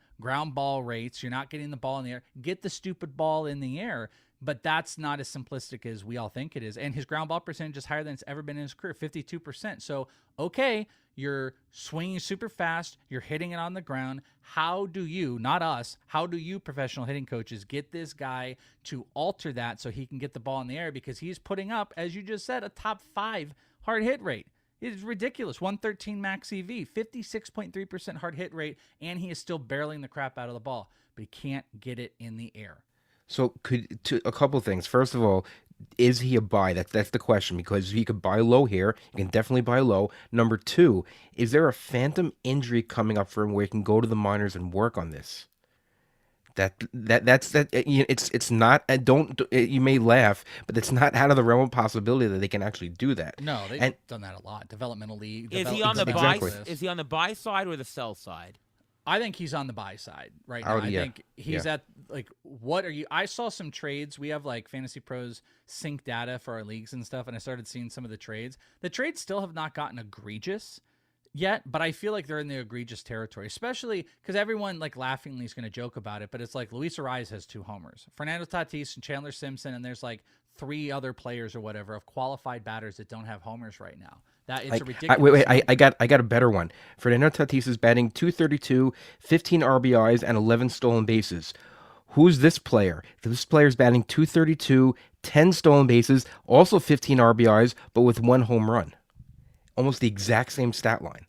ball rates. You're not getting the ball in the air. Get the stupid ball in the air. But that's not as simplistic as we all think it is. And his ground ball percentage is higher than it's ever been in his career, 52%. So, okay, you're swinging super fast. You're hitting it on the ground. How do you, not us, how do you professional hitting coaches get this guy to alter that so he can get the ball in the air? Because he's putting up, as you just said, a top 5 hard hit rate. It is ridiculous. 113 max EV, 56.3% hard hit rate, and he is still barreling the crap out of the ball. But he can't get it in the air. So a couple of things. First of all, is he a buy? That's the question, because he could buy low here. You can definitely buy low. Number 2, is there a phantom injury coming up for him where he can go to the minors and work on this? It's not. You may laugh, but it's not out of the realm of possibility that they can actually do that. No, they've done that a lot. Developmental league. Is he on the Exactly. buy? Is he on the buy side or the sell side? I think he's on the buy side right now. I think he's at, like, what are you? I saw some trades. We have like Fantasy Pros sync data for our leagues and stuff, and I started seeing some of the trades. The trades still have not gotten egregious yet, but I feel like they're in the egregious territory, especially because everyone like laughingly is going to joke about it. But it's like Luis Ariz has 2 homers, Fernando Tatis and Chandler Simpson, and there's like 3 other players or whatever of qualified batters that don't have homers right now. That it's a ridiculous. Wait, I got a better one. Fernando Tatis is batting .232, 15 RBIs, and 11 stolen bases. Who's this player? This player's batting .232, 10 stolen bases, also 15 RBIs, but with 1 home run. Almost the exact same stat line.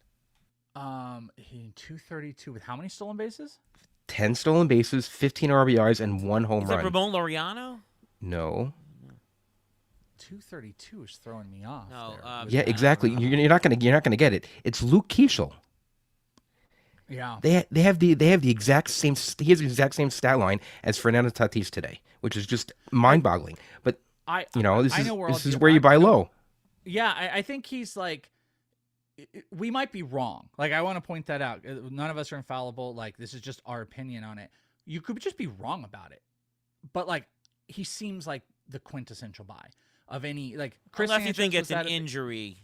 He 232 with how many stolen bases? 10 stolen bases, 15 RBIs, and 1 home Is run. it Ramon Laureano? No. 232 is throwing me off. No, Yeah, exactly. You're not gonna get it. It's Luke Keeschel. Yeah. They have the exact same. He has the exact same stat line as Fernando Tatis today, which is just mind-boggling. But this is where you buy low. Yeah, I think he's like, we might be wrong. Like, I want to point that out. None of us are infallible. Like, this is just our opinion on it. You could just be wrong about it. But like, he seems like the quintessential buy of any, like, Chris Unless you Sanchez think it's was an at a- injury.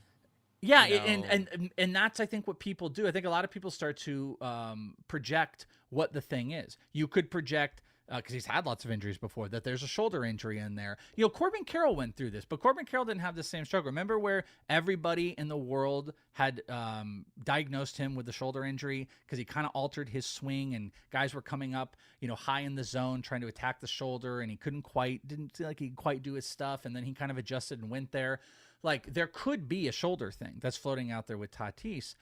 Yeah, you know. and that's, I think, what people do. I think a lot of people start to project what the thing is. You could project, because he's had lots of injuries before, that there's a shoulder injury in there. You know, Corbin Carroll went through this, but Corbin Carroll didn't have the same struggle. Remember where everybody in the world had diagnosed him with the shoulder injury because he kind of altered his swing, and guys were coming up, high in the zone trying to attack the shoulder, and he didn't feel like he could quite do his stuff, and then he kind of adjusted and went there. Like, there could be a shoulder thing that's floating out there with Tatis,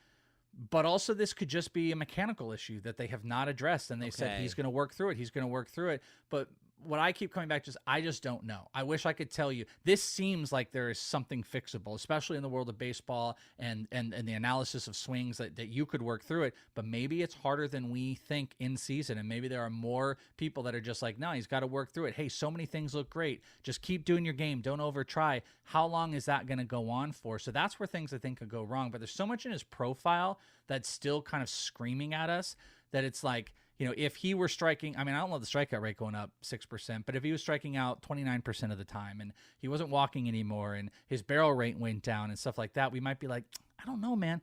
but also this could just be a mechanical issue that they have not addressed, and they said he's going to work through it. But what I keep coming back to is I just don't know. I wish I could tell you. This seems like there is something fixable, especially in the world of baseball and the analysis of swings that you could work through it. But maybe it's harder than we think in season, and maybe there are more people that are just like, no, he's got to work through it. Hey, so many things look great. Just keep doing your game. Don't over try. How long is that going to go on for? So that's where things I think could go wrong. But there's so much in his profile that's still kind of screaming at us that it's like, if he were striking, I mean, I don't love the strikeout rate going up 6%, but if he was striking out 29% of the time and he wasn't walking anymore and his barrel rate went down and stuff like that, we might be like, I don't know, man.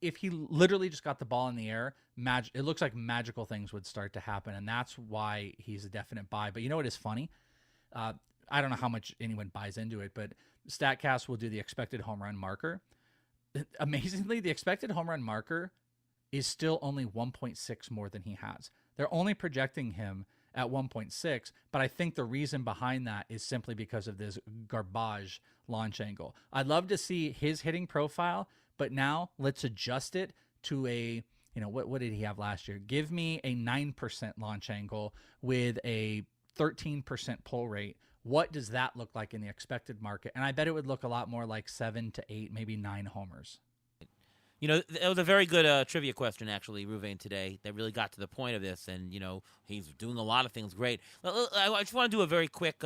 If he literally just got the ball in the air, it looks like magical things would start to happen, and that's why he's a definite buy. But you know what is funny? I don't know how much anyone buys into it, but StatCast will do the expected home run marker. Amazingly, the expected home run marker is still only 1.6 more than he has. They're only projecting him at 1.6. But I think the reason behind that is simply because of this garbage launch angle. I'd love to see his hitting profile, but now let's adjust it to a, what did he have last year? Give me a 9% launch angle with a 13% pull rate. What does that look like in the expected market? And I bet it would look a lot more like 7 to 8, maybe 9 homers. It was a very good trivia question, actually, Ruvain, today, that really got to the point of this. And, he's doing a lot of things great. I just want to do a very quick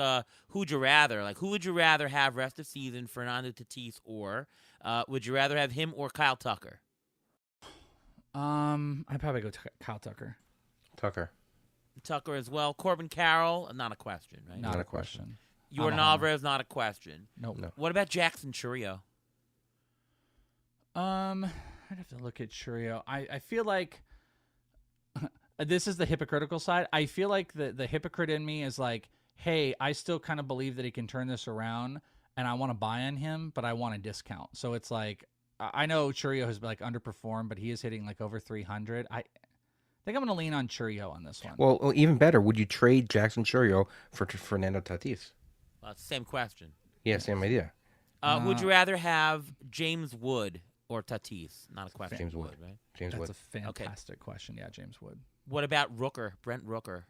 who'd you rather. Like, who would you rather have rest of season, Fernando Tatis, or would you rather have him or Kyle Tucker? I'd probably go Kyle Tucker. Tucker as well. Corbin Carroll, not a question, right? Not a question. Jordan Alvarez, not a question. Nope. No. What about Jackson Chourio? I'd have to look at Chourio. I feel like this is the hypocritical side. I feel like the hypocrite in me is like, hey, I still kind of believe that he can turn this around, and I want to buy on him, but I want a discount. So it's like, I know Chourio has like underperformed, but he is hitting like over 300. I think I'm going to lean on Chourio on this one. Well, even better, would you trade Jackson Chourio for Fernando Tatis? Well, it's the same question. Yeah, same idea. Would you rather have James Wood or Tatis? Not a question. James Wood. Right? James That's Wood. a fantastic question. Yeah, James Wood. What about Rooker, Brent Rooker?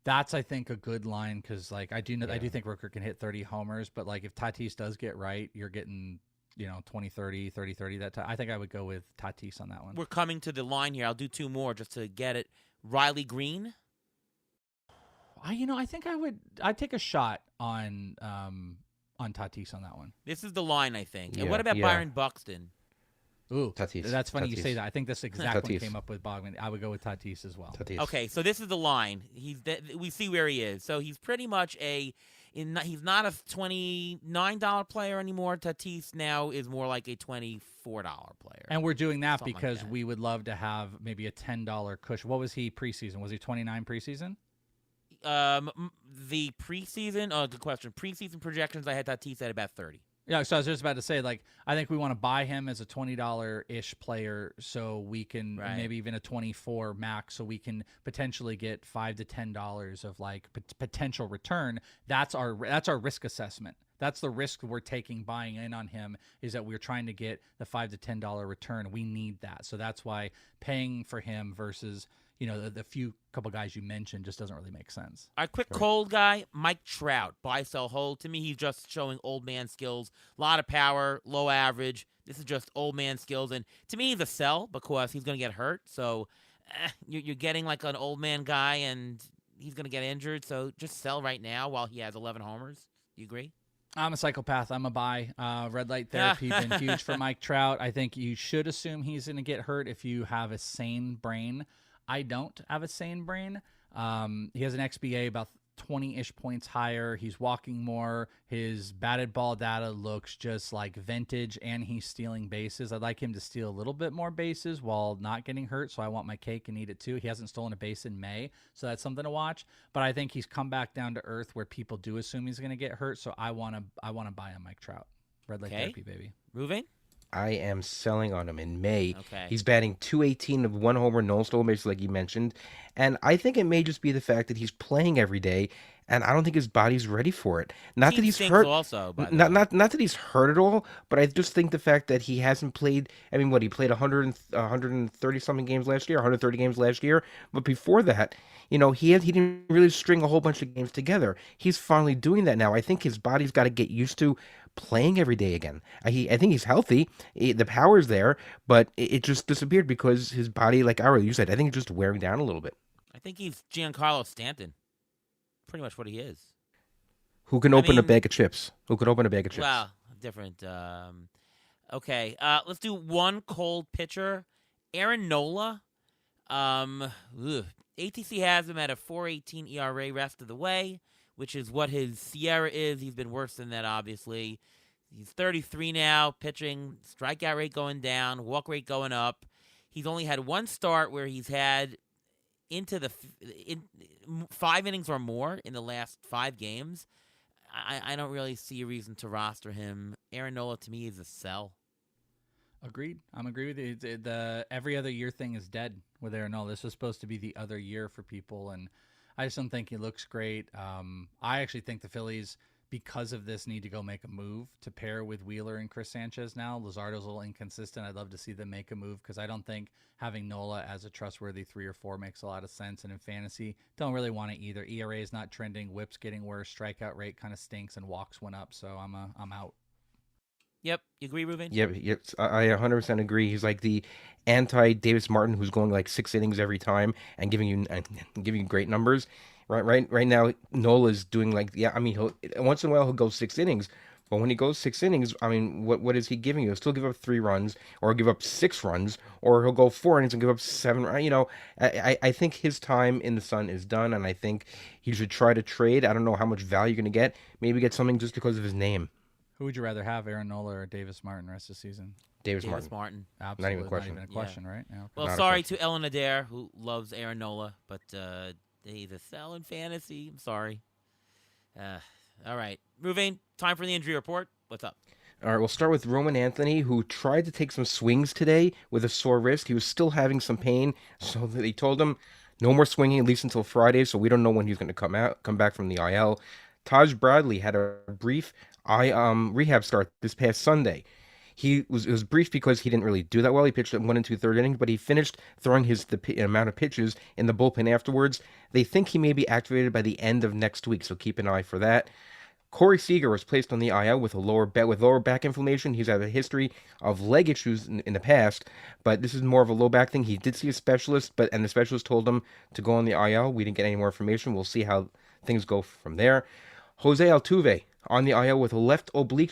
That's, I think, a good line because, like, I do think Rooker can hit 30 homers, but like if Tatis does get right, you're getting 20-30, 30-30 that time. I think I would go with Tatis on that one. We're coming to the line here. I'll do two more just to get it. Riley Green. I think I'd take a shot on Tatis on that one. This is the line, I think. And Yeah, what about yeah. Byron Buxton? Ooh, Tatis. That's funny you Tatis. say that. I think this exact one Tatis. came up with Bogman. I would go with Tatis as well. Tatis. Okay, so this is the line. We see where he is. So he's pretty much he's not a $29 player anymore. Tatis now is more like a $24 player. And we're doing that Something like because that. we would love to have maybe a $10 cushion. What was he preseason? Was he 29 preseason? The preseason, good question. Preseason projections, I had Tatis at about 30. Yeah, so I was just about to say, like, I think we want to buy him as a $20-ish player so we can, Right. maybe even a 24 max, so we can potentially get $5 to $10 of, like, potential return. That's our risk assessment. That's the risk we're taking buying in on him, is that we're trying to get the $5 to $10 return. We need that. So that's why paying for him versus, the few couple guys you mentioned just doesn't really make sense. Our quick cold guy, Mike Trout. Buy, sell, hold. To me, he's just showing old man skills. A lot of power, low average. This is just old man skills. And to me, he's a sell because he's going to get hurt. So you're getting like an old man guy, and he's going to get injured. So just sell right now while he has 11 homers. Do you agree? I'm a psychopath. I'm a buy. Red light therapy been huge for Mike Trout. I think you should assume he's going to get hurt if you have a sane brain. I don't have a sane brain. He has an XBA about 20-ish points higher. He's walking more. His batted ball data looks just like vintage, and he's stealing bases. I'd like him to steal a little bit more bases while not getting hurt, so I want my cake and eat it too. He hasn't stolen a base in May, so that's something to watch. But I think he's come back down to earth where people do assume he's going to get hurt, so I want to buy a Mike Trout. Red light therapy, baby. Ruvain? I am selling on him in May. Okay. He's batting .218 of one homer, no stolen bases, like you mentioned. And I think it may just be the fact that he's playing every day, and I don't think his body's ready for it. Not that he's hurt. Also, by the not, way. not that he's hurt at all, but I just think the fact that he hasn't played. I mean, he played 130 something games last year, 130 games last year. But before that, he didn't really string a whole bunch of games together. He's finally doing that now. I think his body's got to get used to playing every day again. I think he's healthy. The power's there, but it just disappeared because his body, like you said, I think it's just wearing down a little bit. I think he's Giancarlo Stanton. Pretty much what he is. Who can open a mean- bag of chips? Who could open a bag of chips? Well, different. Okay, let's do one cold pitcher. Aaron Nola. ATC has him at a 4.18 ERA rest of the way, which is what his Sierra is. He's been worse than that, obviously. He's 33 now, pitching, strikeout rate going down, walk rate going up. He's only had one start where he's had into the 5 innings or more in the last 5 games. I don't really see a reason to roster him. Aaron Nola, to me, is a sell. Agreed. I'm agree with you. The every other year thing is dead with Aaron Nola. This was supposed to be the other year for people, and I just don't think he looks great. I actually think the Phillies, because of this, need to go make a move to pair with Wheeler and Chris Sanchez now. Luzardo's a little inconsistent. I'd love to see them make a move because I don't think having Nola as a trustworthy 3 or 4 makes a lot of sense. And in fantasy, don't really want it either. ERA is not trending. WHIP's getting worse. Strikeout rate kind of stinks, and walks went up. So I'm out. Yep, you agree, Ruben? Yep, I 100% agree. He's like the anti-Davis Martin, who's going like 6 innings every time and giving you great numbers. Right now, Nola's doing like, yeah. I mean, once in a while he'll go 6 innings, but when he goes 6 innings, I mean, what is he giving you? He'll still give up 3 runs, or give up 6 runs, or he'll go 4 innings and give up 7. You know, I think his time in the sun is done, and I think he should try to trade. I don't know how much value you're gonna get. Maybe get something just because of his name. Who would you rather have, Aaron Nola or Davis Martin, the rest of the season? Davis Davis Martin. Martin. Absolutely, Not even a a question. question, right? Yeah, okay. Well, Not a sorry question. to Ellen Adair, who loves Aaron Nola, but he's a sell in fantasy. I'm sorry. All right. Ruvain, time for the injury report. What's up? All right, we'll start with Roman Anthony, who tried to take some swings today with a sore wrist. He was still having some pain, so they told him no more swinging at least until Friday. So we don't know when he's going to come back from the IL. Taj Bradley had a brief rehab start this past Sunday. It was brief because he didn't really do that well. He pitched 1 2/3 innings, but he finished throwing the amount of pitches in the bullpen afterwards. They think he may be activated by the end of next week, so keep an eye for that. Corey Seager was placed on the IL with lower back inflammation. He's had a history of leg issues in the past, but this is more of a low back thing. He did see a specialist, and the specialist told him to go on the IL. We didn't get any more information. We'll see how things go from there. Jose Altuve on the IL with a left oblique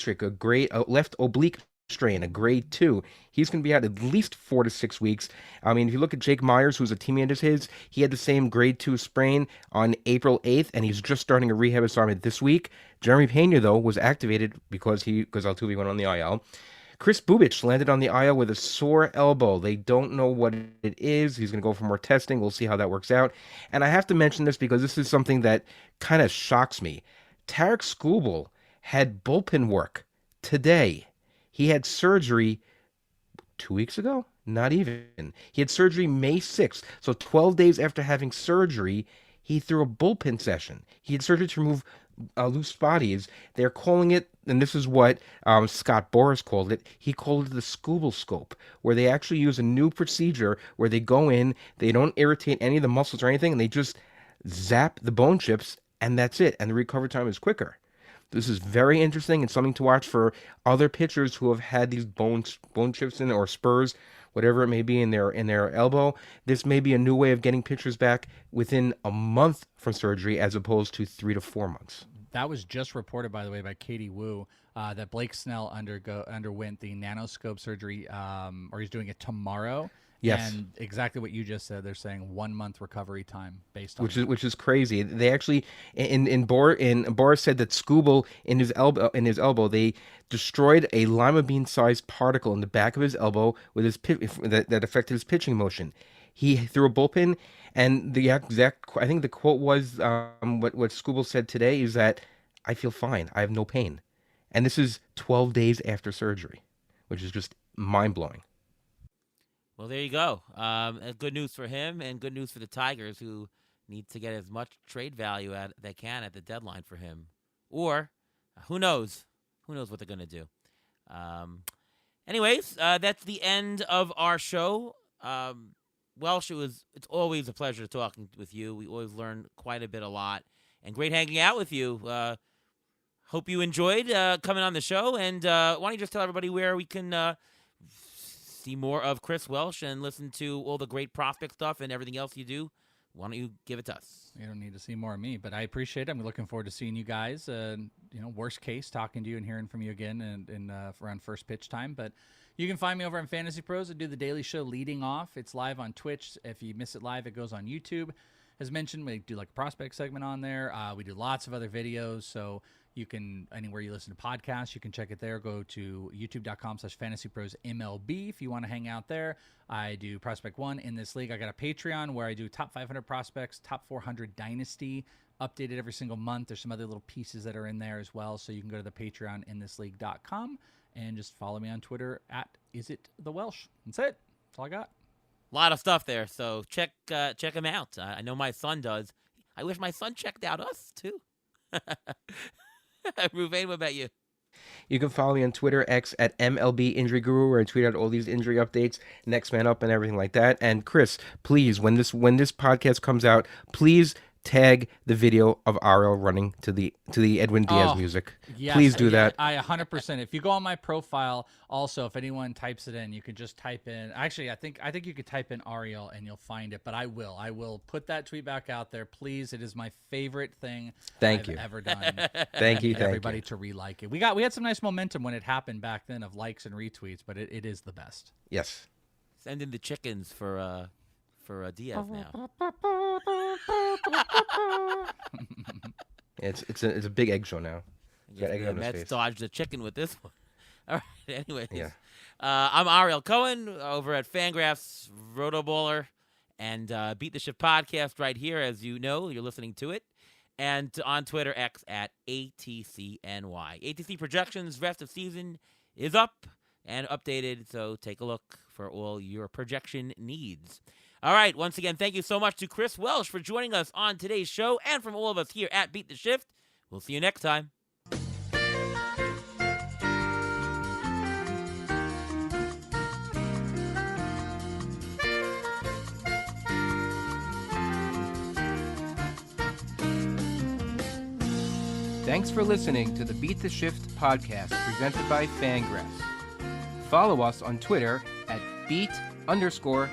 strain, a grade 2. He's going to be out at least 4 to 6 weeks. I mean, if you look at Jake Myers, who's a teammate of his, he had the same grade 2 sprain on April 8th, and he's just starting a rehab assignment this week. Jeremy Pena, though, was activated because Altuve went on the IL. Chris Bubich landed on the IL with a sore elbow. They don't know what it is. He's going to go for more testing. We'll see how that works out. And I have to mention this because this is something that kind of shocks me. Tarek Skubal had bullpen work today. He had surgery 2 weeks ago? Not even. He had surgery May 6th. So 12 days after having surgery, he threw a bullpen session. He had surgery to remove loose bodies. They're calling it, and this is what Scott Boras called it, he called it the Skubal scope, where they actually use a new procedure where they go in, they don't irritate any of the muscles or anything, and they just zap the bone chips, and that's it. And the recovery time is quicker. This is very interesting and something to watch for other pitchers who have had these bone chips in or spurs, whatever it may be in their elbow. This may be a new way of getting pitchers back within a month from surgery as opposed to 3 to 4 months. That was just reported, by the way, by Katie Wu, that Blake Snell underwent the nanoscope surgery, or he's doing it tomorrow. Yes. And exactly what you just said. They're saying 1 month recovery time based on which is crazy. They actually Boris said that Skubal in his elbow they destroyed a lima bean sized particle in the back of his elbow with that affected his pitching motion. He threw a bullpen, and the exact I think the quote was what Skubal said today is that I feel fine. I have no pain, and this is 12 days after surgery, which is just mind blowing. Well, there you go. Good news for him and good news for the Tigers, who need to get as much trade value they can at the deadline for him. Or, who knows? Who knows what they're going to do? Anyways, that's the end of our show. Welsh, it's always a pleasure talking with you. We always learn quite a lot. And great hanging out with you. Hope you enjoyed coming on the show. And why don't you just tell everybody where we can see more of Chris Welsh and listen to all the great prospect stuff and everything else you do? Why don't you give it to us? You don't need to see more of me, but I appreciate it. I'm looking forward to seeing you guys. Worst case, talking to you and hearing from you again and around first pitch time. But you can find me over on Fantasy Pros. I do the daily show leading off. It's live on Twitch. If you miss it live, it goes on YouTube. As mentioned, we do like a prospect segment on there. We do lots of other videos. So you can, anywhere you listen to podcasts, you can check it there. Go to youtube.com/FantasyProsMLB if you want to hang out there. I do Prospect 1 in this league. I got a Patreon where I do top 500 prospects, top 400 dynasty, updated every single month. There's some other little pieces that are in there as well. So you can go to the Patreon.com and just follow me on Twitter at IsItTheWelsh. That's it. That's all I got. A lot of stuff there, so check him out. I know my son does. I wish my son checked out us too. Ruvain, what about you? You can follow me on Twitter, X, at MLB Injury Guru, where I tweet out all these injury updates, next man up, and everything like that. And Chris, please, when this podcast comes out, please tag the video of Ariel running to the Edwin Diaz music. Yes, Please do that. I 100%. If you go on my profile, also, if anyone types it in, you can just type in. Actually, I think you could type in Ariel and you'll find it. But I will put that tweet back out there. Please, it is my favorite thing I've ever done. Thank you, everybody to re-like it. We had some nice momentum when it happened back then of likes and retweets, but it is the best. Yes. Send in the chickens for Diaz now. It's a big egg show now. The Mets dodged the chicken with this one. All right. Anyways, Yeah. I'm Ariel Cohen over at Fangraphs Rotoballer and Beat the Shift podcast right here. As you know, you're listening to it, and on Twitter X at ATCNY. ATC projections rest of season is up and updated, so take a look for all your projection needs. All right, once again, thank you so much to Chris Welsh for joining us on today's show, and from all of us here at Beat the Shift. We'll see you next time. Thanks for listening to the Beat the Shift podcast presented by Fangraphs. Follow us on Twitter at beat_shift_pod.